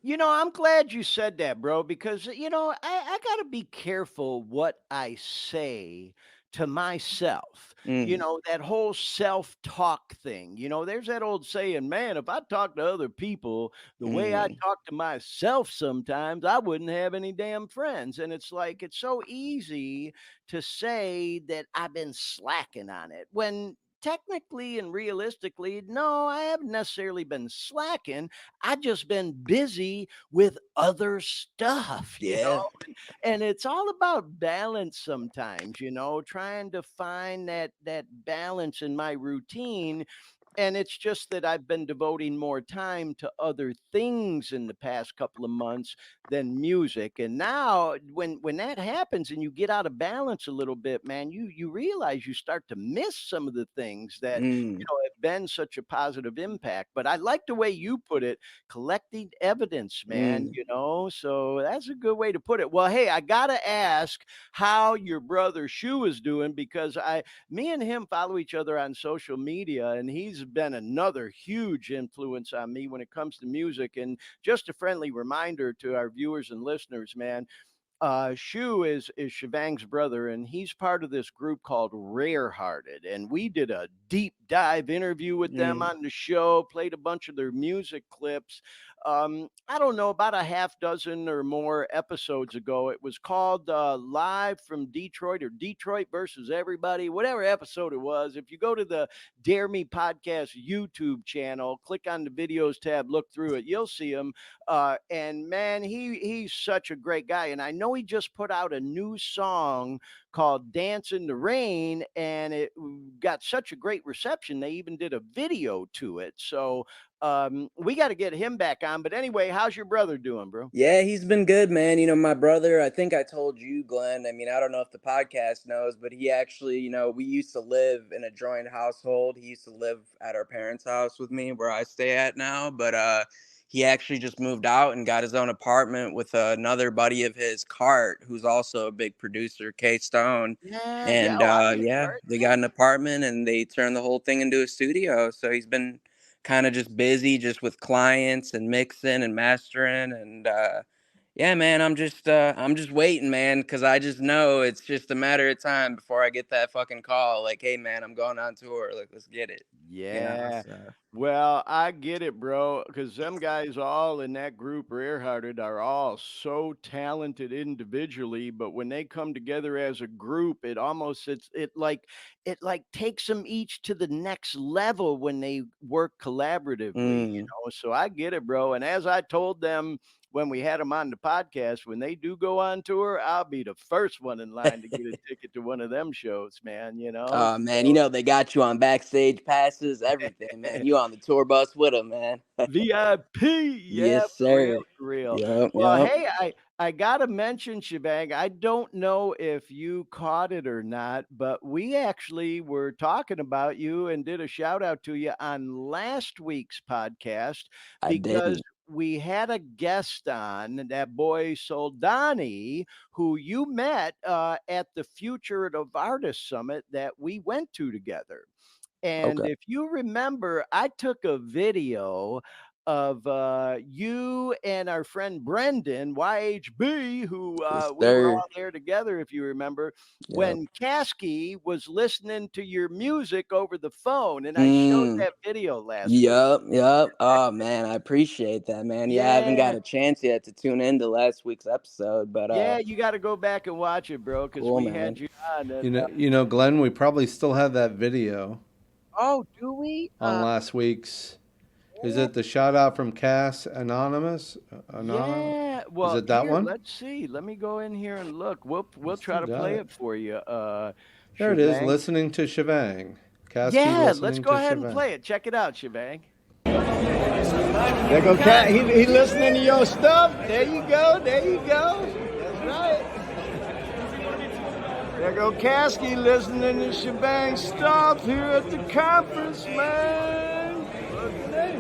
I'm glad you said that, bro, because I got to be careful what I say to myself. Mm, That whole self-talk thing. There's that old saying, man, if I talk to other people the way I mm, talk to myself sometimes, I wouldn't have any damn friends. And it's like it's so easy to say that I've been slacking on it when technically and realistically, no, I haven't necessarily been slacking. I just been busy with other stuff, yeah. and it's all about balance sometimes, trying to find that balance in my routine. And it's just that I've been devoting more time to other things in the past couple of months than music. And now when that happens and you get out of balance a little bit, man, you realize you start to miss some of the things that Mm, have been such a positive impact. But I like the way you put it, collecting evidence, man, mm. so that's a good way to put it. Well, hey, I gotta ask how your brother Shu is doing, because me and him follow each other on social media, and he's been another huge influence on me when it comes to music. And just a friendly reminder to our viewers and listeners, man, Shu is Shivang's brother, and he's part of this group called Rare Hearted. And we did a deep dive interview with them Mm, on the show, played a bunch of their music clips. I don't know, about a half dozen or more episodes ago. It was called Live from Detroit, or Detroit versus Everybody, whatever episode it was. If you go to the Dare Me Podcast YouTube channel, click on the videos tab, look through it, you'll see him. And man, he's such a great guy. And I know he just put out a new song called Dance in the Rain, and it got such a great reception. They even did a video to it. So we got to get him back on. But anyway, how's your brother doing, bro? yeah, he's been good, man. My brother, I think I told you, Glenn. I mean, I don't know if the podcast knows, but he actually, we used to live in a joint household. He used to live at our parents' house with me where I stay at now, but he actually just moved out and got his own apartment with another buddy of his, Cart, who's also a big producer, K Stone. Yeah, yeah. And Oh, I know yeah, Cart. they Yeah. got an apartment and they turned the whole thing into a studio. So he's been kind of just busy just with clients and mixing and mastering. And yeah, man, I'm just waiting, man, because I just know it's just a matter of time before I get that fucking call like, hey man, I'm going on tour, like, let's get it. Yeah. So Well, I get it, bro, because them guys all in that group, Rare-Hearted, are all so talented individually, but when they come together as a group, it like takes them each to the next level when they work collaboratively, mm. So I get it, bro. And as I told them when we had them on the podcast, when they do go on tour, I'll be the first one in line to get a ticket to one of them shows, man. Oh man, they got you on backstage passes, everything, man. You on the tour bus with them, man. VIP, yeah, Yes, for real, sir. for real. Yep, Well, yep. hey, I gotta mention, Shebang, I don't know if you caught it or not, but we actually were talking about you and did a shout out to you on last week's podcast, I because didn't. we had a guest on, that boy Soldani, who you met at the Future of Artists Summit that we went to together. And Okay. if you remember, I took a video of you and our friend Brendan YHB, who Yes, we were sir. all there together, if you remember, Yep. when Kasky was listening to your music over the phone, and I showed Mm. that video last week. Yep. Yep. Oh man, I appreciate that, man. Yeah, I haven't got Yeah, a chance yet to tune into last week's episode, but yeah, you got to go back and watch it, bro, because cool, we had man. you on, and Glenn, we probably still have that video oh, do we? on last week's. Is it the shout out from Cass Anonymous? Yeah. Is Well, it that here, one? let's see. Let me go in here and look. We'll Let's do try to play that. it for you. There it is. Shebang. Listening to Shebang. Kasky Yeah, let's listening go to ahead and Shebang. play it. Check it out, Shebang. There go Cat. He listening to your stuff. There you go. There you go. That's right. There go Kasky listening to Shebang stuff here at the conference, man. Look at that.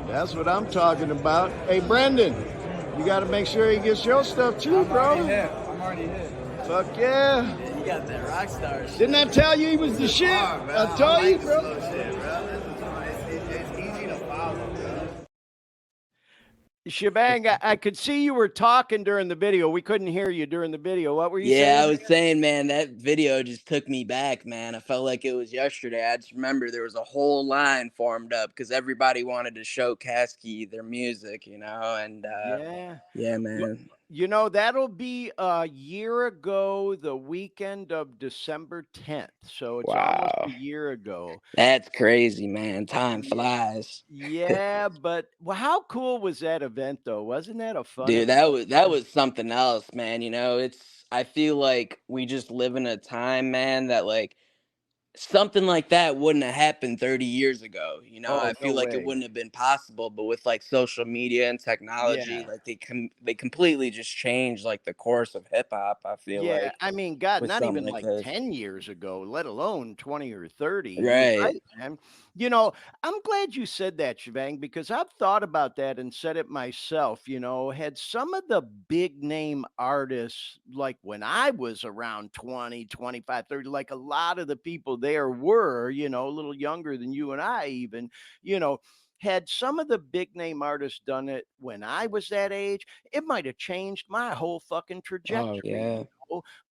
That's what I'm talking about. Hey, Brendan, you got to make sure he gets your stuff too, bro. I'm already hit. Fuck yeah. You got that rock star shit. Didn't I tell you he was the shit? I told you, bro. It's easy to follow, bro. Shebang, I could see you were talking during the video. We couldn't hear you during the video. What were you Yeah, I saying? was saying, man, that video just took me back, man. I felt like it was yesterday. I just remember there was a whole line formed up because everybody wanted to show Kasky their music, and Yeah. yeah, Well, man. that'll be a year ago, the weekend of December 10th. So it's almost a Wow. year ago. That's crazy, man. Time Yeah. flies. Yeah, but how cool was that event though? Wasn't that a fun Dude, event? that was something else, man. I feel like we just live in a time, man, that like something like that wouldn't have happened 30 years ago. Oh, I no feel like it way. wouldn't have been possible, but with like social media and technology, Yeah. like they completely just changed like the course of hip hop, I feel Yeah, like, I mean, God, with not something even like like this. 10 years ago, let alone 20 or 30. You're Right. right, man. You know, I'm glad you said that, Shivang, because I've thought about that and said it myself. Had some of the big name artists, like when I was around 20, 25, 30, like a lot of the people there were, a little younger than you and I even, you know, had some of the big name artists done it when I was that age, it might have changed my whole fucking Oh trajectory. yeah.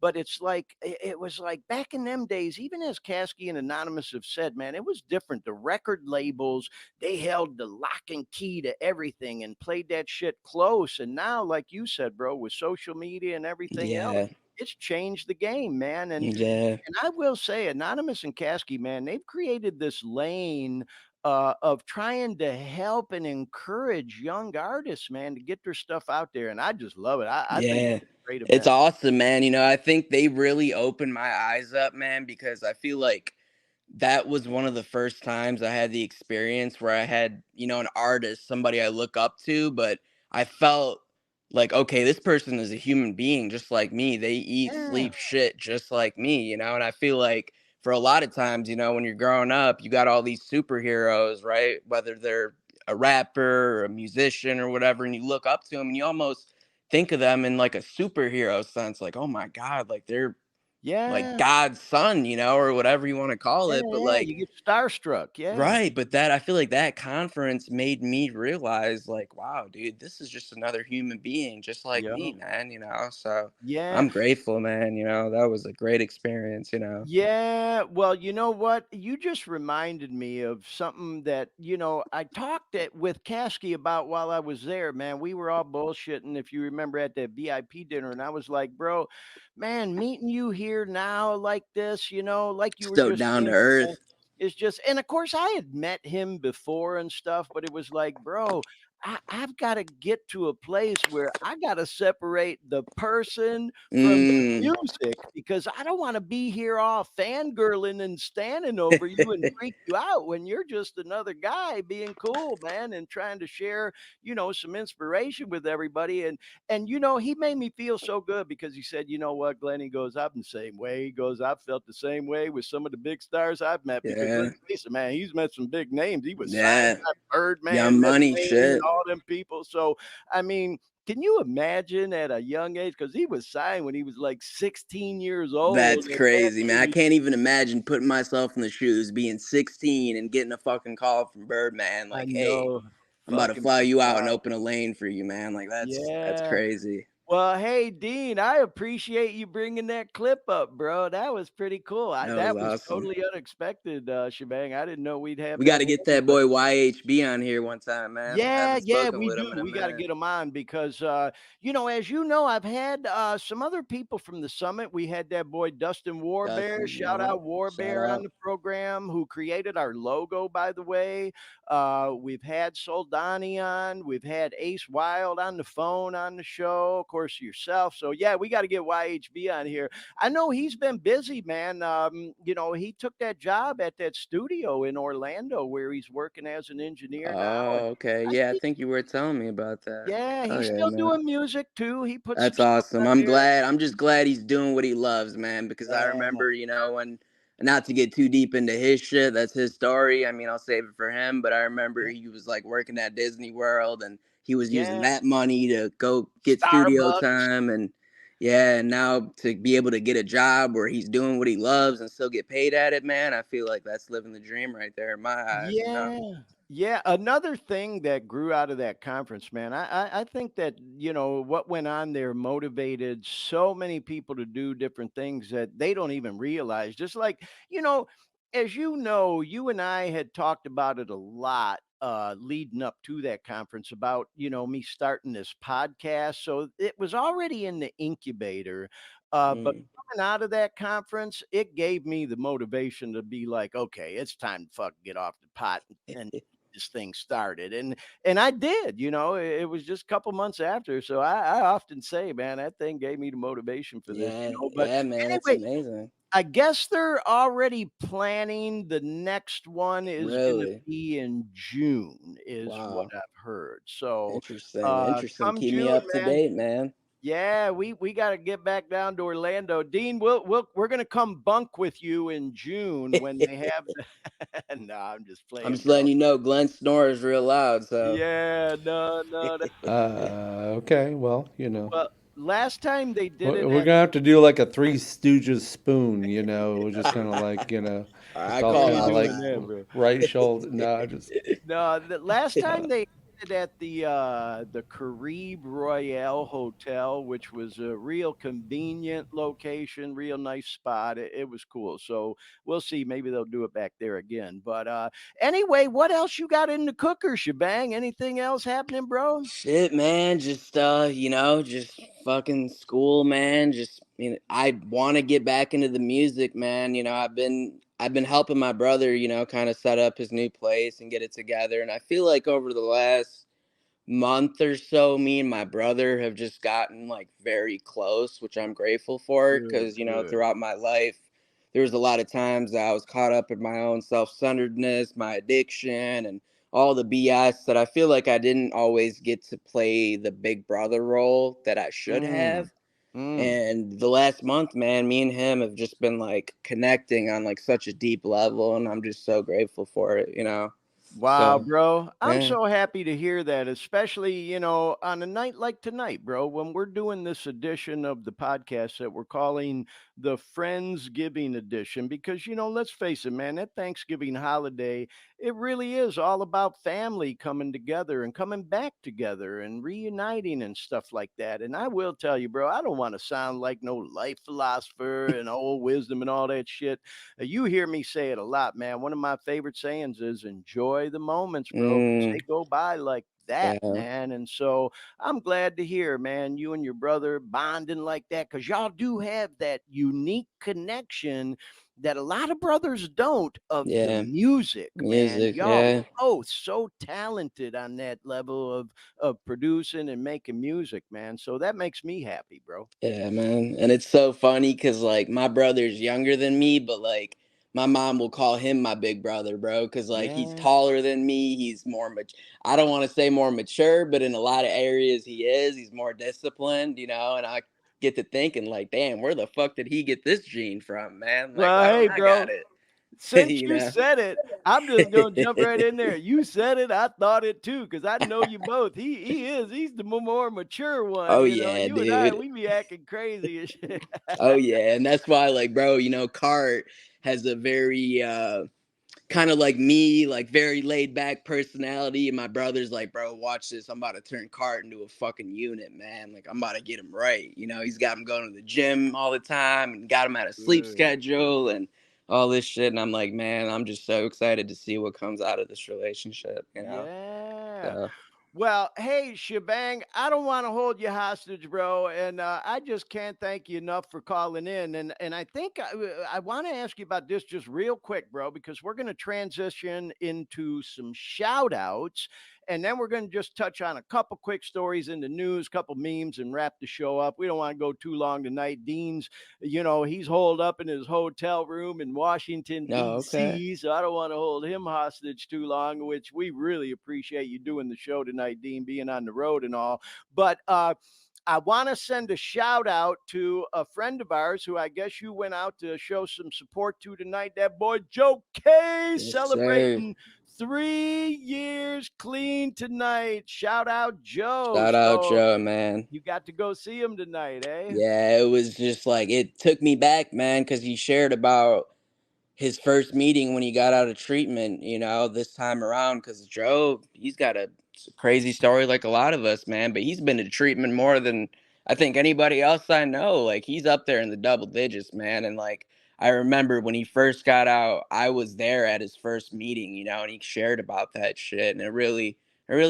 But it's like it was like back in them days, even as Kasky and Anonymous have said, man, it was different. The record labels, they held the lock and key to everything and played that shit close. And now, like you said, bro, with social media and everything else, Yeah. it's changed the game, man. Yeah. And I will say, Anonymous and Kasky, man, they've created this lane of trying to help and encourage young artists, man, to get their stuff out there. And I just love it. I think Yeah. it's a great It's event. awesome, man. I think they really opened my eyes up, man, because I feel like that was one of the first times I had the experience where I had, an artist, somebody I look up to, but I felt like, okay, this person is a human being just like me. They eat, Yeah. sleep, shit just like me, and I feel like for a lot of times, when you're growing up, you got all these superheroes, right? Whether they're a rapper or a musician or whatever, and you look up to them and you almost think of them in like a superhero sense, like, oh my God, like they're like Yeah. God's son, or whatever you want to call Yeah, it. But yeah, like, you get starstruck, yeah. right. But that, I feel like that conference made me realize, like, wow, dude, this is just another human being, just like me, Yep. man. So Yeah. I'm grateful, man. That was a great experience. Yeah, well, you know what? You just reminded me of something that, I talked with Kasky about while I was there, man. We were all bullshitting, if you remember, at that VIP dinner, and I was like, bro, man, meeting you here now like this, like you were So just down to saying, man, earth. is just, and of course I had met him before and stuff, but it was like, bro, I've got to get to a place where I got to separate the person from the Mm. music because I don't want to be here all fangirling and standing over you and freak you out when you're just another guy being cool, man, and trying to share, some inspiration with everybody. And he made me feel so good because he said, you know what, Glenn, he goes, I'm the same way. He goes, I've felt the same way with some of the big stars I've met because Yeah. let's face it, man, he's met some big names. He was signed Yeah. by Birdman, Young Ed money Wayne, and shit. all them people. So I mean, can you imagine at a young age? Because he was signed when he was like 16 years old. That's And then crazy, man. I he, can't even imagine putting myself in the shoes, being 16 and getting a fucking call from Birdman, I like, "Hey, know, I'm about to fucking fly you out and wow. open a lane for you, man." Like that's Yeah. crazy. Well, hey, Dean, I appreciate you bringing that clip up, bro. That was pretty cool. That was That was awesome. totally unexpected, Shebang. I didn't know we'd have We got that to get handy, that but boy YHB on here one time, man. I yeah, haven't yeah, spoken we with do. him in a We got to minute. get them on because, as you know, I've had some other people from the summit. We had that boy Dustin Warbear, Dustin, shout yeah. out Shout Warbear on out. the program, who created our logo, by the way. We've had Soldani on. We've had Ace Wild on the phone on the show, of course, yourself. So, yeah, we got to get YHB on here. I know he's been busy, man. He took that job at that studio in Orlando where he's working as an engineer now. Oh, okay. I Yeah, I see. think you were telling me about that. Yeah, Oh he's yeah, still man. doing music too. He puts some That's stuff awesome. out there. I'm just glad he's doing what he loves, man, because I Yeah, remember, when not to get too deep into his shit, that's his story. I mean, I'll save it for him, but I remember yeah, he was like working at Disney World and he was using yeah. that money to go get studio Starbucks. time and yeah, and now to be able to get a job where he's doing what he loves and still get paid at it, man, I feel like that's living the dream right there in my eyes. Yeah. Yeah. Another thing that grew out of that conference, man, I think that, what went on there motivated so many people to do different things that they don't even realize. Just like, as you know, you and I had talked about it a lot leading up to that conference about, me starting this podcast. So it was already in the incubator. But Mm. coming out of that conference, it gave me the motivation to be like, okay, it's time to fucking get off the pot and this thing started. And I did, it was just a couple months after. So I often say, man, that thing gave me the motivation for this, Yeah, But yeah, man, it's anyway, amazing. I guess they're already planning the next one is gonna Really? be in June, is what Wow. I've heard. So Interesting. Interesting. come Keep me June, up to man. date, man. Yeah, we got to get back down to Orlando. Dean, we're gonna come bunk with you in June when they have the no, I'm just I'm playing, just letting bro. you know Glenn snores real loud, so Yeah, no, no. Okay, well, Well, last time they did we're it we're at gonna have to do like a Three Stooges spoon, We're just kind of like, just I all we call kind ain't of out like doing that. that, bro. right shoulder. No, just No, the last uh, time they did it at the Carib Royale Hotel, which was a real convenient location, real nice spot. It was cool. So we'll see. Maybe they'll do it back there again. But anyway, what else you got in the cooker, shebang? Anything else happening, bro? Shit, man, just just fucking school, man. Just I want to get back into the music, man. I've been helping my brother, kind of set up his new place and get it together, and I feel like over the last month or so, me and my brother have just gotten like very close, which I'm grateful for Good, because, good. throughout my life, there was a lot of times that I was caught up in my own self centeredness, my addiction, and all the BS that I feel like I didn't always get to play the big brother role that I should Mm, have. mm. And the last month, man, me and him have just been like connecting on like such a deep level, and I'm just so grateful for it. Wow, So, bro. I'm yeah, so happy to hear that, especially, on a night like tonight, bro, when we're doing this edition of the podcast that we're calling the Friendsgiving edition. Because, let's face it, man, that Thanksgiving holiday, it really is all about family coming together and coming back together and reuniting and stuff like that. And I will tell you, bro, I don't want to sound like no life philosopher and old wisdom and all that shit. You hear me say it a lot, man. One of my favorite sayings is enjoy the moments, bro, because mm, they go by like that, yeah. man. And so I'm glad to hear, man, you and your brother bonding like that because y'all do have that unique connection that a lot of brothers don't of the Yeah, music, man. music, Y'all yeah, both so talented on that level of producing and making music, man. So that makes me happy, bro. yeah, man. And it's so funny because like my brother's younger than me, but like my mom will call him my big brother, bro, because like he's Yeah. taller than me. He's more much. I don't want to say more mature, but in a lot of areas he is. He's more disciplined, and I get to thinking like, damn, where the fuck did he get this gene from, man? Like, Well, why hey, don't I got bro. it? Since you you know. said it, I'm just gonna jump right in there. You said it, I thought it too, because I know you both. He's the more mature one, Oh you know. yeah, You and I, dude. we be acting crazy and shit. Oh yeah, and that's why, like, bro, Cart has a very kind of like me, like very laid back personality. And my brother's like, bro, watch this. I'm about to turn Cart into a fucking unit, man. Like, I'm about to get him right. He's got him going to the gym all the time and got him at a sleep Good. schedule and all this shit. And I'm like, man, I'm just so excited to see what comes out of this relationship. Yeah. So, Well, hey, Shebang, I don't want to hold you hostage, bro, and I just can't thank you enough for calling in. And I think I want to ask you about this just real quick, bro, because we're going to transition into some shout outs. And then we're going to just touch on a couple quick stories in the news, couple memes, and wrap the show up. We don't want to go too long tonight. Dean's, he's holed up in his hotel room in Washington, oh, okay. D.C. So I don't want to hold him hostage too long, which we really appreciate you doing the show tonight, Dean, being on the road and all. But I want to send a shout out to a friend of ours who I guess you went out to show some support to tonight. That boy Joe K Yes, sir. celebrating 3 years clean tonight. Shout out Joe. Shout out, So Joe, man. you got to go see him tonight, eh? Yeah, it was just like, it took me back, man, because he shared about his first meeting when he got out of treatment, this time around, because Joe, he's got a crazy story like a lot of us, man, but he's been to treatment more than I think anybody else I know. Like, he's up there in the double digits, man. And like, I remember when he first got out, I was there at his first meeting, and he shared about that shit. And it really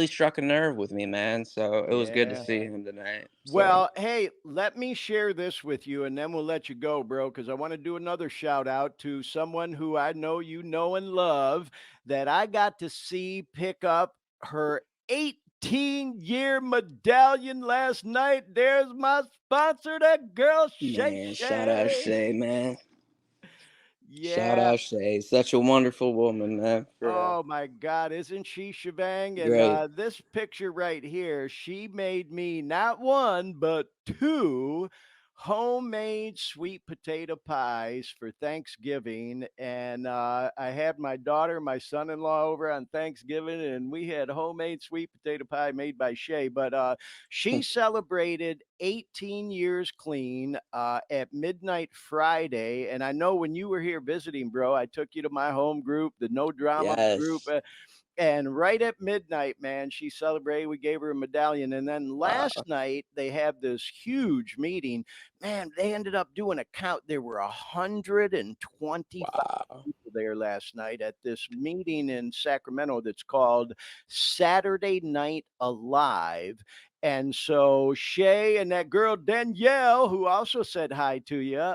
struck a nerve with me, man. So it was good to Yeah. see him tonight. So, Well, hey, let me share this with you and then we'll let you go, bro, because I want to do another shout out to someone who I know you know and love that I got to see pick up her 18-year medallion last night. There's my sponsor, that girl, Shay man, shout out Shay. Shay, man. Shout Yeah. out Shay. Such a wonderful woman, man. For real. Oh my God, isn't she shebang? And Great. this picture right here, she made me not one, but two homemade sweet potato pies for Thanksgiving. And I had my daughter, my son in law over on Thanksgiving, and we had homemade sweet potato pie made by Shay. But she celebrated 18 years clean at midnight Friday. And I know when you were here visiting, bro, I took you to my home group, the No Drama group. Yes. And right at midnight, man, she celebrated. We gave her a medallion. And then last Wow. night, they had this huge meeting. Man, they ended up doing a count. There were 125 Wow. people there last night at this meeting in Sacramento that's called Saturday Night Alive. And so Shay and that girl Danielle, who also said hi to you,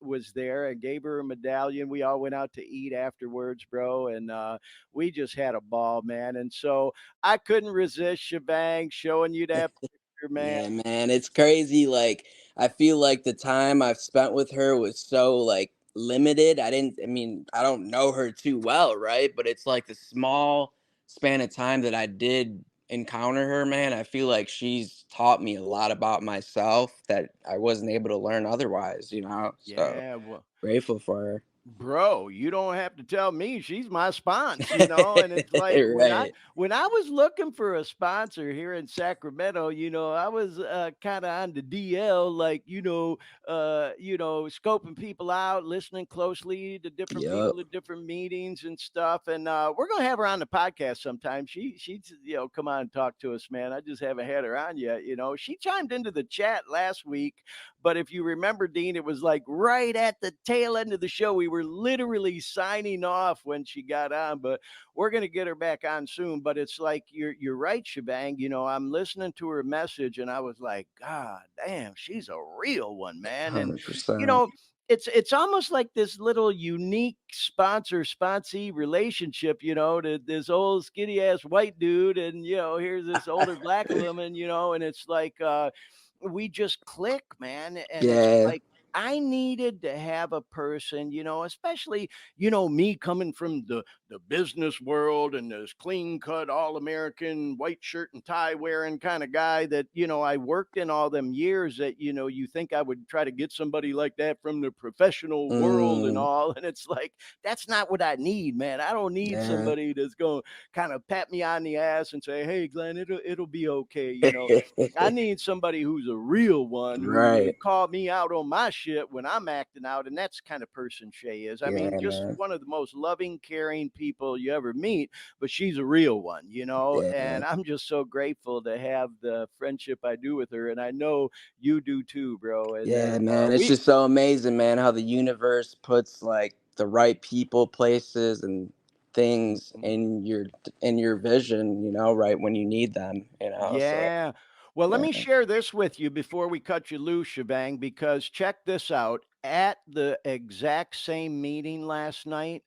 was there and gave her a medallion. We all went out to eat afterwards, bro, and we just had a ball, man. And so I couldn't resist Shebang showing you that picture, man. Yeah, man, it's crazy. Like, I feel like the time I've spent with her was so like limited. I don't know her too well, right? But it's like the small span of time that I did encounter her, man. I feel like she's taught me a lot about myself that I wasn't able to learn otherwise. So Yeah, well, grateful for her. bro, you don't have to tell me. She's my sponsor. And it's like when I Right. when I was looking for a sponsor here in Sacramento, I was kind of on the DL, like, scoping people out, listening closely to different Yep. people at different meetings and stuff. And we're gonna have her on the podcast sometime. She's come on and talk to us, man. I just haven't had her on yet. She chimed into the chat last week, but if you remember, Dean, it was like right at the tail end of the show. We were literally signing off when she got on, but we're gonna get her back on soon. But it's like you're right, Shebang. I'm listening to her message, and I was like, God damn, she's a real one, man. And 100%. you know, it's almost like this little unique sponsor sponsee relationship, to this old skinny ass white dude, and here's this older black woman, and it's like we just click, man. And it's Yeah. like I needed to have a person, especially, me coming from the business world and this clean cut, all American, white shirt and tie wearing kind of guy that, I worked in all them years that, you think I would try to get somebody like that from the professional world and Mm, all. And it's like, that's not what I need, man. I don't need yeah. somebody that's going to kind of pat me on the ass and say, hey, Glenn, it'll be okay. I need somebody who's a real one who Right. would call me out on my shit when I'm acting out. And that's the kind of person Shay is. I mean, Yeah, just man. one of the most loving, caring people you ever meet, but she's a real one. Yeah. And I'm just so grateful to have the friendship I do with her. And I know you do too, bro. And that Yeah, man. It's we, just so amazing, man, how the universe puts like the right people, places, and things in your vision, right when you need them. So Yeah. Well, let yeah. me share this with you before we cut you loose, Shebang, because check this out. At the exact same meeting last night,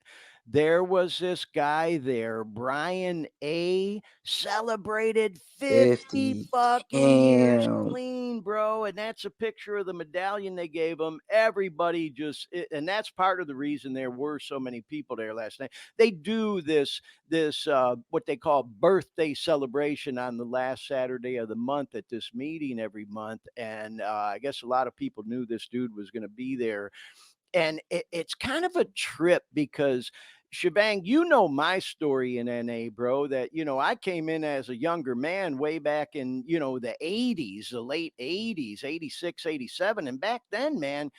there was this guy there, Brian A, celebrated 50 50. fucking years Damn. clean, bro. And that's a picture of the medallion they gave him. Everybody and that's part of the reason there were so many people there last night. They do this what they call birthday celebration on the last Saturday of the month at this meeting every month. And I guess a lot of people knew this dude was going to be there. And it's kind of a trip because Shebang, my story in NA, bro, that, I came in as a younger man way back in, the 80s, the late 80s, 86, 87. And back then, man,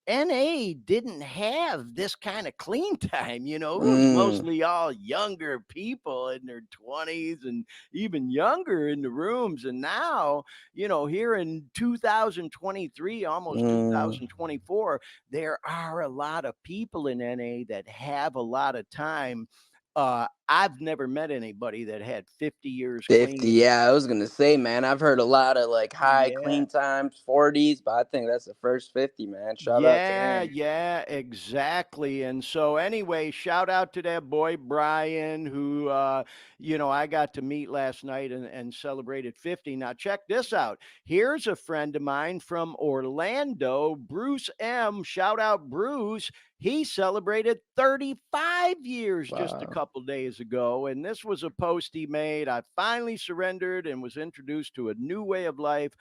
NA didn't have this kind of clean time. It was Mm, mostly all younger people in their 20s and even younger in the rooms. And now, here in 2023, almost mm, 2024, there are a lot of people in NA that have a lot of time. I've never met anybody that had 50 years 50. clean. Yeah, I was gonna say, man, I've heard a lot of like high Yeah. clean times, 40s, but I think that's the first 50, man. Shout out to Yeah, him. yeah, exactly. And so anyway, shout out to that boy Brian who I got to meet last night and celebrated 50. Now check this out. Here's a friend of mine from Orlando, Bruce M. Shout out Bruce. He celebrated 35 years just a Wow. couple days ago. And this was a post he made. I finally surrendered and was introduced to a new way of life,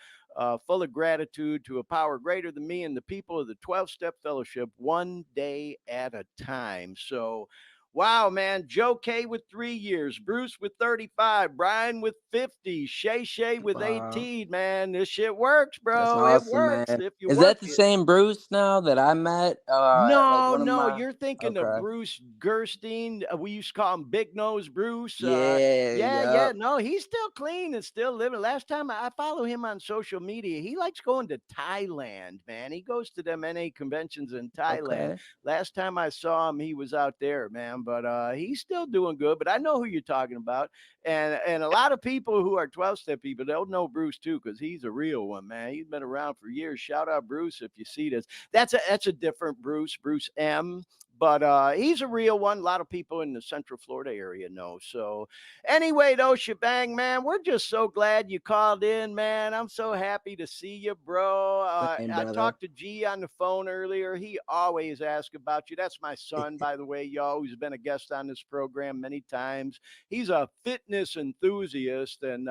full of gratitude to a power greater than me and the people of the 12 step fellowship, one day at a time. So, wow, man. Joe K with 3 years, Bruce with 35, Brian with 50, Shay with Wow. 18. Man, this shit works, That's bro. It awesome, works man. if you Is work that the it. same Bruce now that I met? Like No, one of no, my. you're thinking of Okay. Bruce Gerstein. We used to call him Big Nose Bruce. Yeah. Yeah, yeah. Yep. No, he's still clean and still living. Last time I follow him on social media, he likes going to Thailand, man. He goes to them NA conventions in Thailand. Okay. Last time I saw him, he was out there, man. But he's still doing good. But I know who you're talking about. And a lot of people who are 12 step people, they'll know Bruce too, because he's a real one, man. He's been around for years. Shout out Bruce if you see this. That's a different Bruce, Bruce M. But he's a real one. A lot of people in the Central Florida area know. So anyway, though, shebang, man, we're just so glad you called in, man. I'm so happy to see you, bro. Same, I brother. talked to G on the phone earlier. He always asks about you. That's my son, by the way, y'all, who's been a guest on this program many times. He's a fitness enthusiast and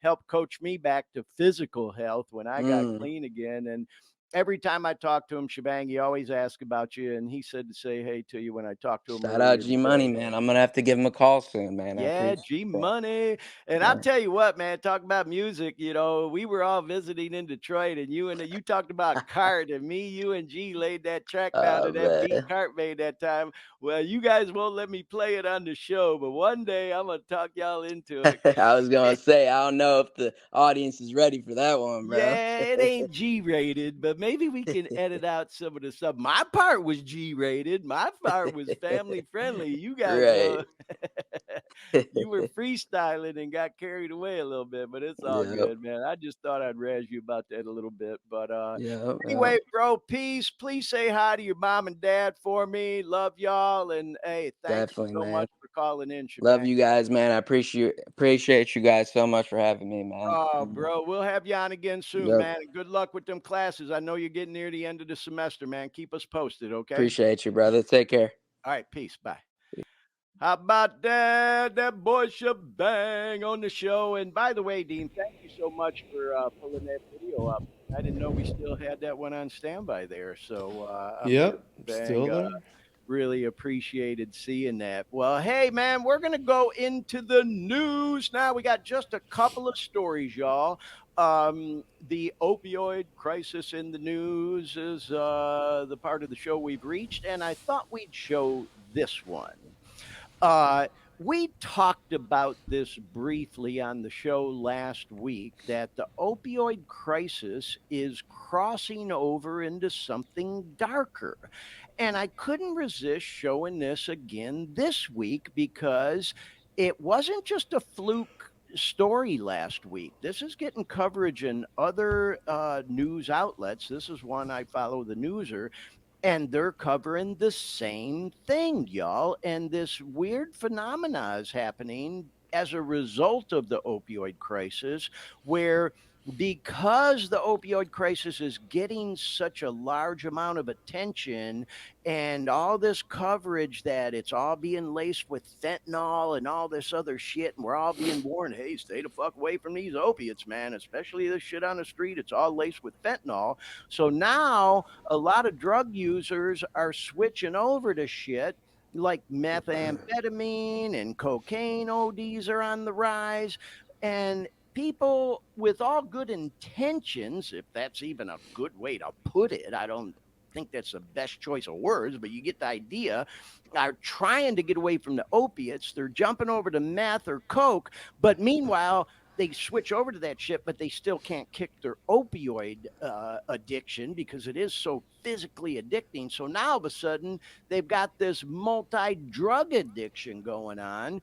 helped coach me back to physical health when I got Mm. clean again. And every time I talk to him, Shebang, he always asks about you. And he said to say hey to you when I talked to him Shout out earlier G Money, today. man. I'm gonna have to give him a call soon, man. I Yeah, appreciate G that. Money. And I'll Yeah. tell you what, man, talk about music, we were all visiting in Detroit and you talked about Cart and me, you and G laid that track down to that beat Man. Cart made that time. Well, you guys won't let me play it on the show, but one day I'm gonna talk y'all into it. I was gonna say, I don't know if the audience is ready for that one, bro. Yeah, it ain't G rated, but maybe we can edit out some of the stuff. My part was G rated. My part was family friendly. You guys, Right. you were freestyling and got carried away a little bit, but it's all Yep. good, man. I just thought I'd razz you about that a little bit. But Yep. Yep. anyway, bro, peace. Please say hi to your mom and dad for me. Love y'all. And hey, thank you Definitely, so man. much for for calling in, Love Shebang. you guys, man. I appreciate you guys so much for having me, man. Oh, bro, we'll have you on again soon, Yep. man. Good luck with them classes. I know you're getting near the end of the semester, man. Keep us posted, okay? Appreciate you, brother. Take care. All right, peace. Bye. How about that? That boy Shebang on the show. And by the way, Dean, thank you so much for pulling that video up. I didn't know we still had that one on standby there. So I'm sure Yep, Shebang still there. really appreciated seeing that. Well, hey, man, we're going to go into the news now. We got just a couple of stories, y'all. The opioid crisis in the news is the part of the show we've reached, and I thought we'd show this one. Uh, we talked about this briefly on the show last week that the opioid crisis is crossing over into something darker. And I couldn't resist showing this again this week because it wasn't just a fluke story last week. This is getting coverage in other news outlets. This is one I follow, the Newser, and they're covering the same thing, y'all. And this weird phenomena is happening as a result of the opioid crisis, where because the opioid crisis is getting such a large amount of attention and all this coverage that it's all being laced with fentanyl and all this other shit, and we're all being warned, hey, stay the fuck away from these opiates, man, especially this shit on the street. It's all laced with fentanyl. So now a lot of drug users are switching over to shit like methamphetamine and cocaine ODs are on the rise. And people with all good intentions, if that's even a good way to put it, I don't think that's the best choice of words, but you get the idea, are trying to get away from the opiates. They're jumping over to meth or coke, but meanwhile, they switch over to that shit, but they still can't kick their opioid addiction because it is so physically addicting. So now all of a sudden, they've got this multi drug addiction going on.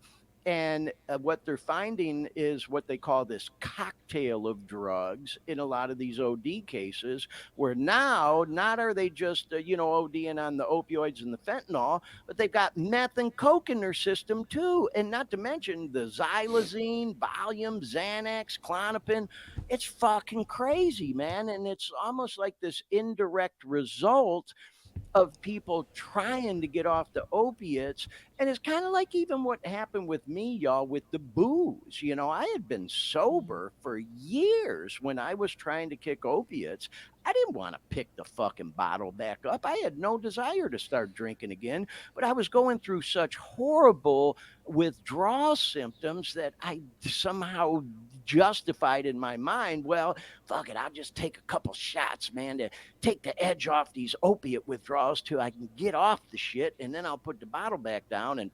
And what they're finding is what they call this cocktail of drugs in a lot of these OD cases, where now not are they just, ODing on the opioids and the fentanyl, but they've got meth and coke in their system too. And not to mention the xylazine, Valium, Xanax, Clonopin. It's fucking crazy, man. And it's almost like this indirect result of people trying to get off the opiates. And it's kind of like even what happened with me, y'all, with the booze. I had been sober for years when I was trying to kick opiates. I didn't want to pick the fucking bottle back up. I had no desire to start drinking again, but I was going through such horrible withdrawal symptoms that I somehow justified in my mind, well, fuck it, I'll just take a couple shots, man, to take the edge off these opiate withdrawals till I can get off the shit, and then I'll put the bottle back down, and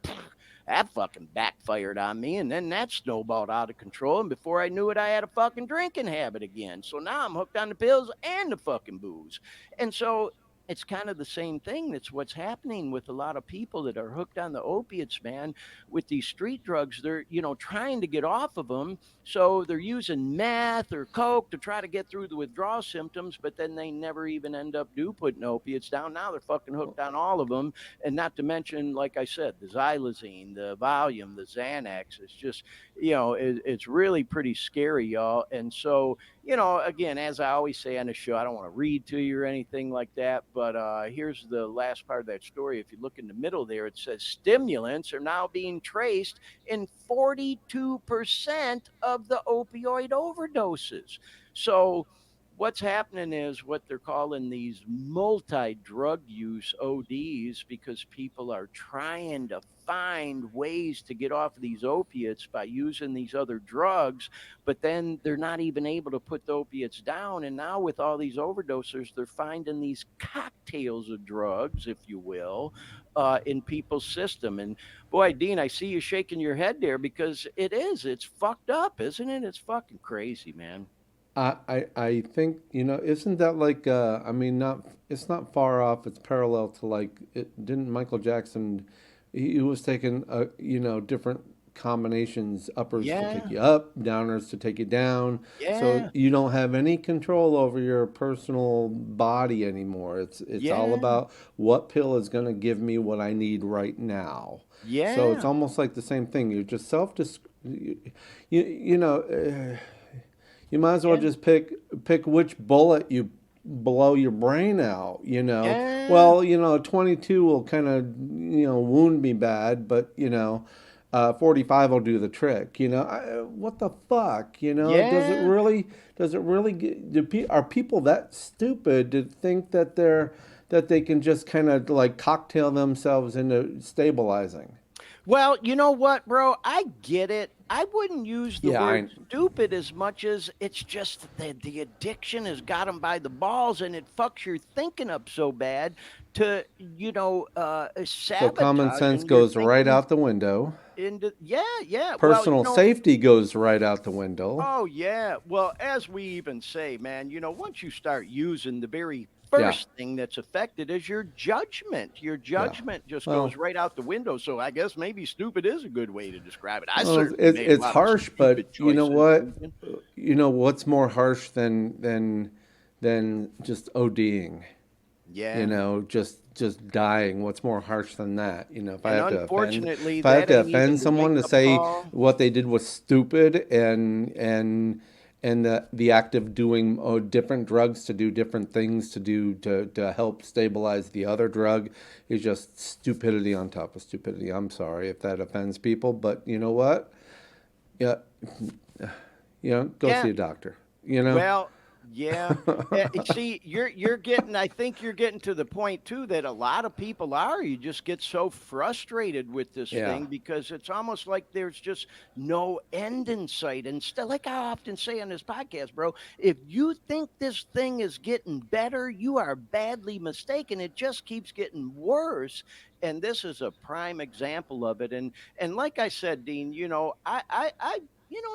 that fucking backfired on me, and then that snowballed out of control, and before I knew it, I had a fucking drinking habit again. So now I'm hooked on the pills and the fucking booze. And so it's kind of the same thing. That's what's happening with a lot of people that are hooked on the opiates, man, with these street drugs. They're, trying to get off of them. So they're using meth or coke to try to get through the withdrawal symptoms, but then they never even end up putting opiates down. Now they're fucking hooked on all of them. And not to mention, like I said, the xylazine, the Valium, the Xanax. It's just, it's really pretty scary, y'all. And so, again, as I always say on the show, I don't want to read to you or anything like that, but here's the last part of that story. If you look in the middle there, it says stimulants are now being traced in 42% of the opioid overdoses. So, what's happening is what they're calling these multi drug use ODs, because people are trying to find ways to get off of these opiates by using these other drugs, but then they're not even able to put the opiates down. And now, with all these overdosers, they're finding these cocktails of drugs, if you will, in people's system. And boy, Dean, I see you shaking your head there because it's fucked up, isn't it? It's fucking crazy, man. I think, isn't that like, I mean, not, it's not far off. It's parallel to like, didn't Michael Jackson, he was taking, different combinations, uppers to take Yeah. you up, downers to take you down. So Yeah. you don't have any control over your personal body anymore. It's all Yeah. about what pill is going to give me what I need right now. So it's Yeah. almost like the same thing. You're just you know, you might as well Yeah. just pick which bullet you blow your brain out, you know. Yeah. Well, 22 will kind of, wound me bad, but, 45 will do the trick, what the fuck, Yeah. does it really get, are people that stupid to think that that they can just kind of like cocktail themselves into stabilizing? Well, you know what, bro? I get it. I wouldn't use the Yeah, word I, stupid as much as it's just that the addiction has got them by the balls and it fucks your thinking up so bad to, so common sense sabotaging your goes right thinking out the window. into, yeah, yeah. Well, Personal safety goes right out the window. oh, yeah. Well, as we even say, man, once you start using the very Yeah, first thing that's affected is your judgment. Your yeah. judgment just goes Well, right out the window. So I guess maybe stupid is a good way to describe it. I well, certainly it's made a it's lot of harsh, stupid but you know choices what? thinking. You know what's more harsh than just ODing? Yeah. Just dying. What's more harsh than that? If I And have to offend, unfortunately, if I have that to ain't even offend the someone wake to up say call. what they did was stupid, and the act of doing different drugs to do different things to help stabilize the other drug is just stupidity on top of stupidity. I'm sorry if that offends people, but you know what? Yeah, go Yeah. see a doctor. You know. Well, yeah. See, you're getting. I think you're getting to the point too that a lot of people are. You just get so frustrated with this Yeah. thing because it's almost like there's just no end in sight. And still, like I often say on this podcast, bro, if you think this thing is getting better, you are badly mistaken. It just keeps getting worse. And this is a prime example of it. And like I said, Dean, I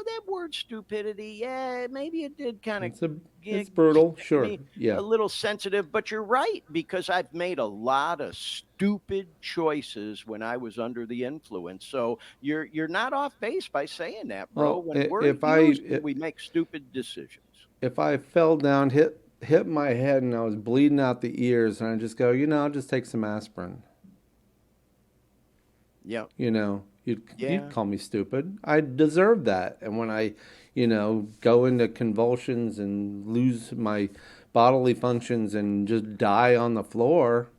that word stupidity, yeah, maybe it did kind of It's get brutal, sure. me a Yeah. little sensitive, but you're right because I've made a lot of stupid choices when I was under the influence. So you're not off base by saying that, bro. Well, When we're using, we make stupid decisions. if I fell down, hit my head, and I was bleeding out the ears, and I just go, I'll just take some aspirin. Yeah, You'd yeah, call me stupid. I deserve that. And when I, go into convulsions and lose my bodily functions and just die on the floor,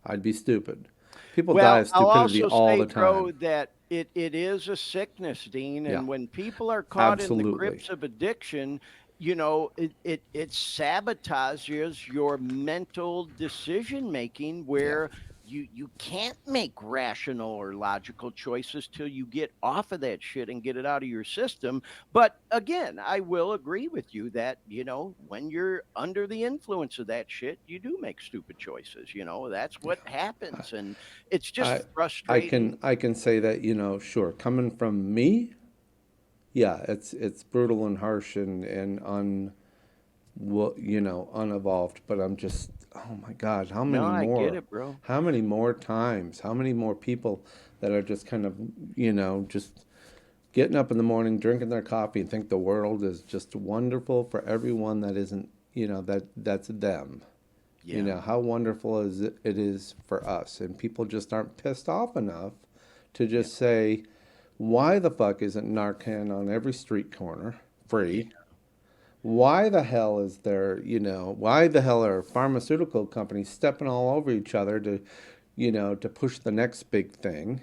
I'd be stupid. People die well, of I'll stupidity also all say, the bro, time. that it is a sickness, Dean, Yeah, and when people are caught in the absolutely. grips of addiction, it sabotages your mental decision making Yeah. where you can't make rational or logical choices till you get off of that shit and get it out of your system. But again, I will agree with you that, when you're under the influence of that shit, you do make stupid choices. That's what happens. And it's just I frustrating. I can say that, sure, coming from me, yeah, it's brutal and harsh and unevolved, but I'm just, oh my God, No, I get it, bro. how many more times, how many more people that are just kind of, just getting up in the morning, drinking their coffee and think the world is just wonderful for everyone that isn't, that's them. Yeah. How wonderful it is for us, and people just aren't pissed off enough to Yeah. just say, why the fuck isn't Narcan on every street corner Yeah. free? Why the hell is there, why the hell are pharmaceutical companies stepping all over each other to push the next big thing?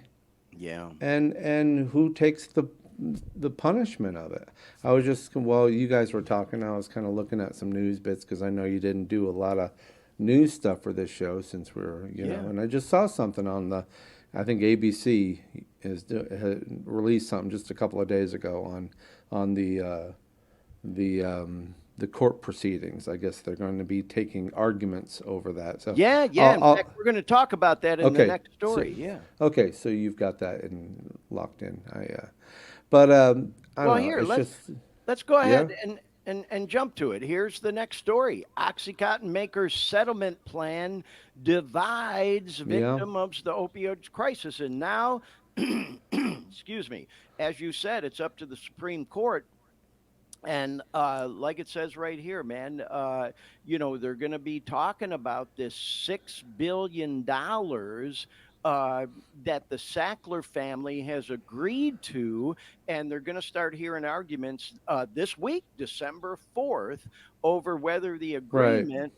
Yeah. And who takes the punishment of it? I was just, while you guys were talking, I was kind of looking at some news bits because I know you didn't do a lot of news stuff for this show since we're, Yeah. and I just saw something on I think ABC had released something just a couple of days ago on the court proceedings. I guess they're going to be taking arguments over that. So, Yeah. Yeah. I'll, In fact, I'll we're going to talk about that in the okay. next So, story. Yeah. okay, so you've got that locked in. But I Well, don't know. here, It's just, let's go yeah, ahead and jump to it. Here's the next story. Oxycontin maker's settlement plan divides yeah. victim of the opioid crisis. And now, excuse me, as you said, it's up to the Supreme Court. And like it says right here, man, they're going to be talking about this $6 billion that the Sackler family has agreed to, and they're going to start hearing arguments this week, December 4th, over whether the Right. agreement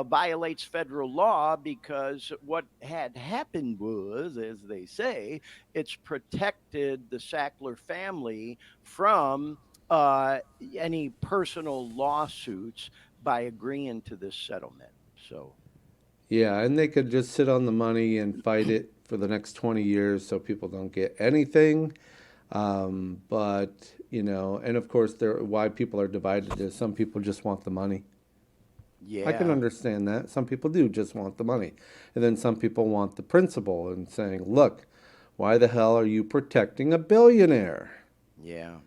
violates federal law, because what had happened was, as they say, it's protected the Sackler family from uh, any personal lawsuits by agreeing to this settlement. So, Yeah, and they could just sit on the money and fight it for the next 20 years so people don't get anything. But, and of course, why people are divided is some people just want the money. I can yeah, understand that. Some people do just want the money. And then some people want the principle and saying, look, why the hell are you protecting a billionaire yeah,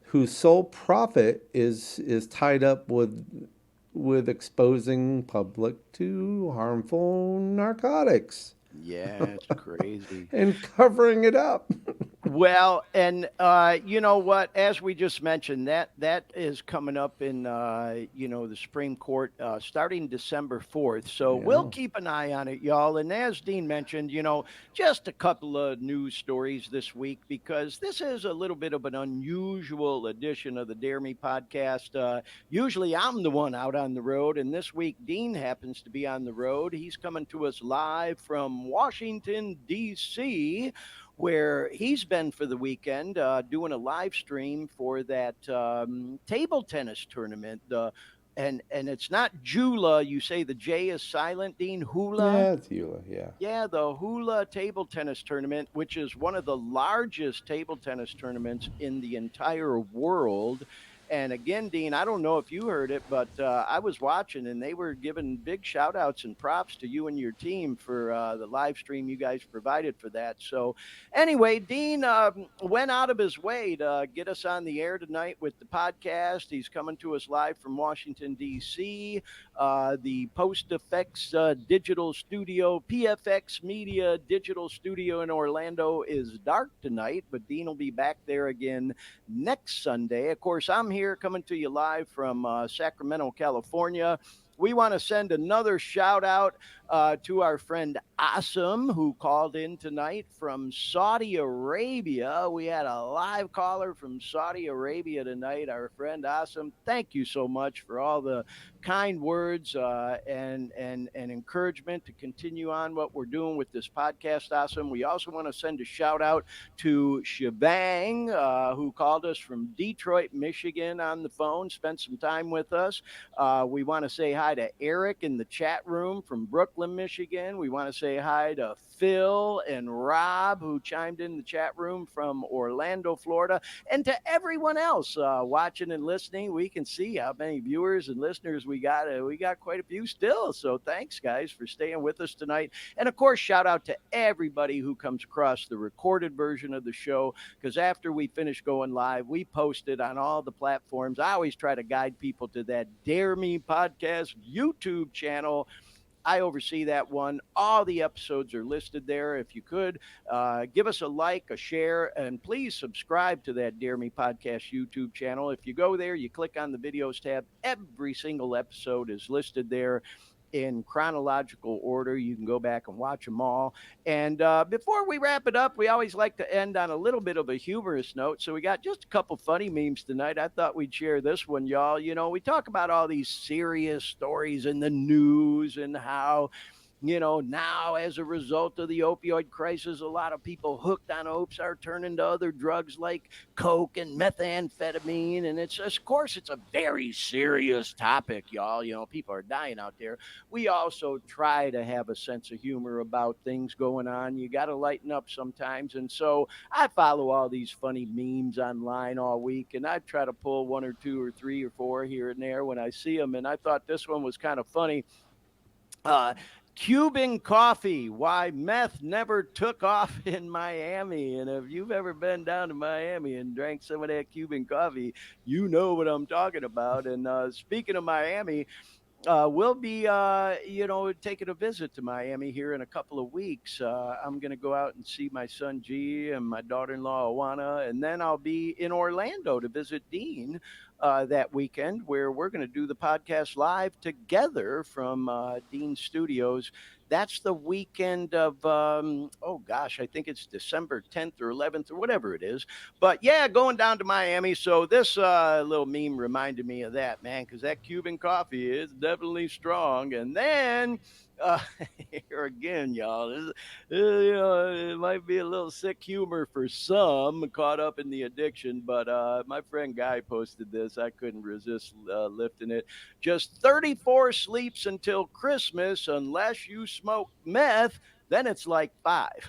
whose sole profit is tied up with exposing public to harmful narcotics yeah, it's crazy. and covering it up? Well, and you know what? As we just mentioned, that is coming up in the Supreme Court starting December 4th. So we'll Yeah. keep an eye on it, y'all. And as Dean mentioned, just a couple of news stories this week, because this is a little bit of an unusual edition of the Dare Me podcast. Usually I'm the one out on the road, and this week Dean happens to be on the road. He's coming to us live from Washington D.C., where he's been for the weekend doing a live stream for that table tennis tournament. And it's not Jula. You say the J is silent, Dean. Hula. Yeah, it's Eula. Yeah. Yeah, the Hula Table Tennis Tournament, which is one of the largest table tennis tournaments in the entire world. And again, Dean, I don't know if you heard it, but I was watching, and they were giving big shout outs and props to you and your team for the live stream you guys provided for that. So, anyway, Dean went out of his way to get us on the air tonight with the podcast. He's coming to us live from Washington, D.C., the Post Effects Digital Studio, PFX Media Digital Studio in Orlando is dark tonight, but Dean will be back there again next Sunday. Of course, I'm here coming to you live from Sacramento, California. We want to send another shout out to our friend Asim, who called in tonight from Saudi Arabia. We had a live caller from Saudi Arabia tonight, our friend Asim. Thank you so much for all the kind words and encouragement to continue on what we're doing with this podcast. Asim. We also want to send a shout out to Shebang, who called us from Detroit, Michigan on the phone, spent some time with us. We want to say hi to Eric in the chat room from Brooklyn, Michigan. We want to say hi to Phil and Rob, who chimed in the chat room from Orlando, Florida, and to everyone else watching and listening. We can see how many viewers and listeners we got. We got quite a few still. So thanks, guys, for staying with us tonight. And of course, shout out to everybody who comes across the recorded version of the show, because after we finish going live, we post it on all the platforms. I always try to guide people to that Dare Me Podcast YouTube channel. I oversee that one. All the episodes are listed there. If you could, give us a like, a share, and please subscribe to that Dare Me Podcast YouTube channel. If you go there, you click on the videos tab, every single episode is listed there in chronological order. You can go back and watch them all. And before we wrap it up, we always like to end on a little bit of a humorous note. So we got just a couple funny memes tonight. I thought we'd share this one, y'all. We talk about all these serious stories in the news and how now as a result of the opioid crisis, a lot of people hooked on opes are turning to other drugs like coke and methamphetamine. And it's, of course, it's a very serious topic, y'all. People are dying out there. We also try to have a sense of humor about things going on. You got to lighten up sometimes. And so I follow all these funny memes online all week, and I try to pull one or two or three or four here and there when I see them. And I thought this one was kind of funny. uh, Cuban coffee, why meth never took off in Miami. And if you've ever been down to Miami and drank some of that Cuban coffee, you know what I'm talking about. And speaking of Miami, we'll be, taking a visit to Miami here in a couple of weeks. I'm going to go out and see my son G and my daughter-in-law Awana, and then I'll be in Orlando to visit Dean that weekend, where we're going to do the podcast live together from Dean Studios. That's the weekend of, oh gosh, I think it's December 10th or 11th or whatever it is. But yeah, going down to Miami. So this little meme reminded me of that, man, because that Cuban coffee is definitely strong. And then uh, here again, y'all, it might be a little sick humor for some caught up in the addiction. But my friend Guy posted this. I couldn't resist lifting it. Just 34 sleeps until Christmas, unless you smoke meth. Then it's like five.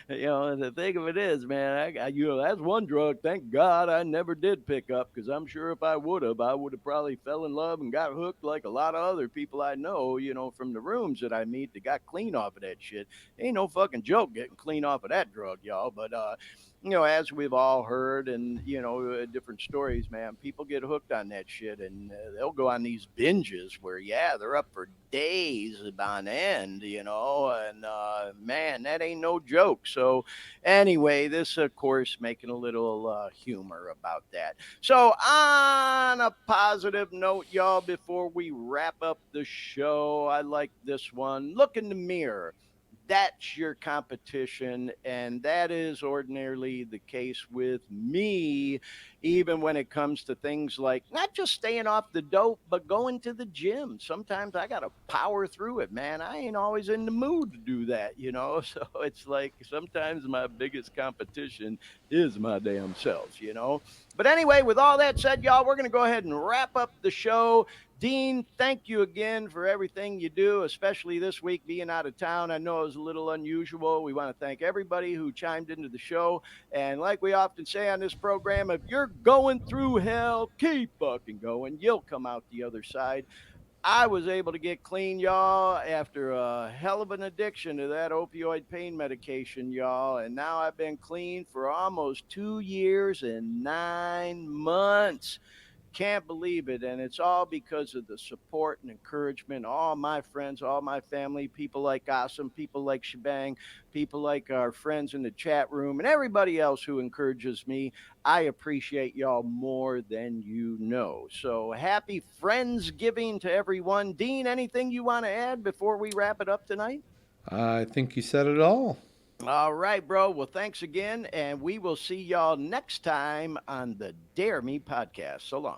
And the thing of it is, man, that's one drug. Thank God I never did pick up, because I'm sure if I would have probably fell in love and got hooked like a lot of other people I know, from the rooms that I meet that got clean off of that shit. Ain't no fucking joke getting clean off of that drug, y'all. But as we've all heard, and different stories, man, people get hooked on that shit, and they'll go on these binges where, yeah, they're up for days on end, and man, that ain't no joke. So anyway, this of course making a little humor about that. So on a positive note, y'all, before we wrap up the show, I like this one. Look in the mirror. That's your competition. And that is ordinarily the case with me, even when it comes to things like not just staying off the dope, but going to the gym. Sometimes I got to power through it, man. I ain't always in the mood to do that. So it's like sometimes my biggest competition is my damn self. But anyway, with all that said, y'all, we're going to go ahead and wrap up the show. Dean, thank you again for everything you do, especially this week being out of town. I know it was a little unusual. We want to thank everybody who chimed into the show. And like we often say on this program, if you're going through hell, keep fucking going. You'll come out the other side. I was able to get clean, y'all, after a hell of an addiction to that opioid pain medication, y'all. And now I've been clean for almost 2 years and 9 months. Can't believe it. And it's all because of the support and encouragement. All my friends, all my family, people like Awesome, people like Shebang, people like our friends in the chat room, and everybody else who encourages me. I appreciate y'all more than you know. So happy Friendsgiving to everyone. Dean, anything you want to add before we wrap it up tonight? I think you said it all. All right, bro. Well, thanks again. And we will see y'all next time on the Dare Me podcast. So long.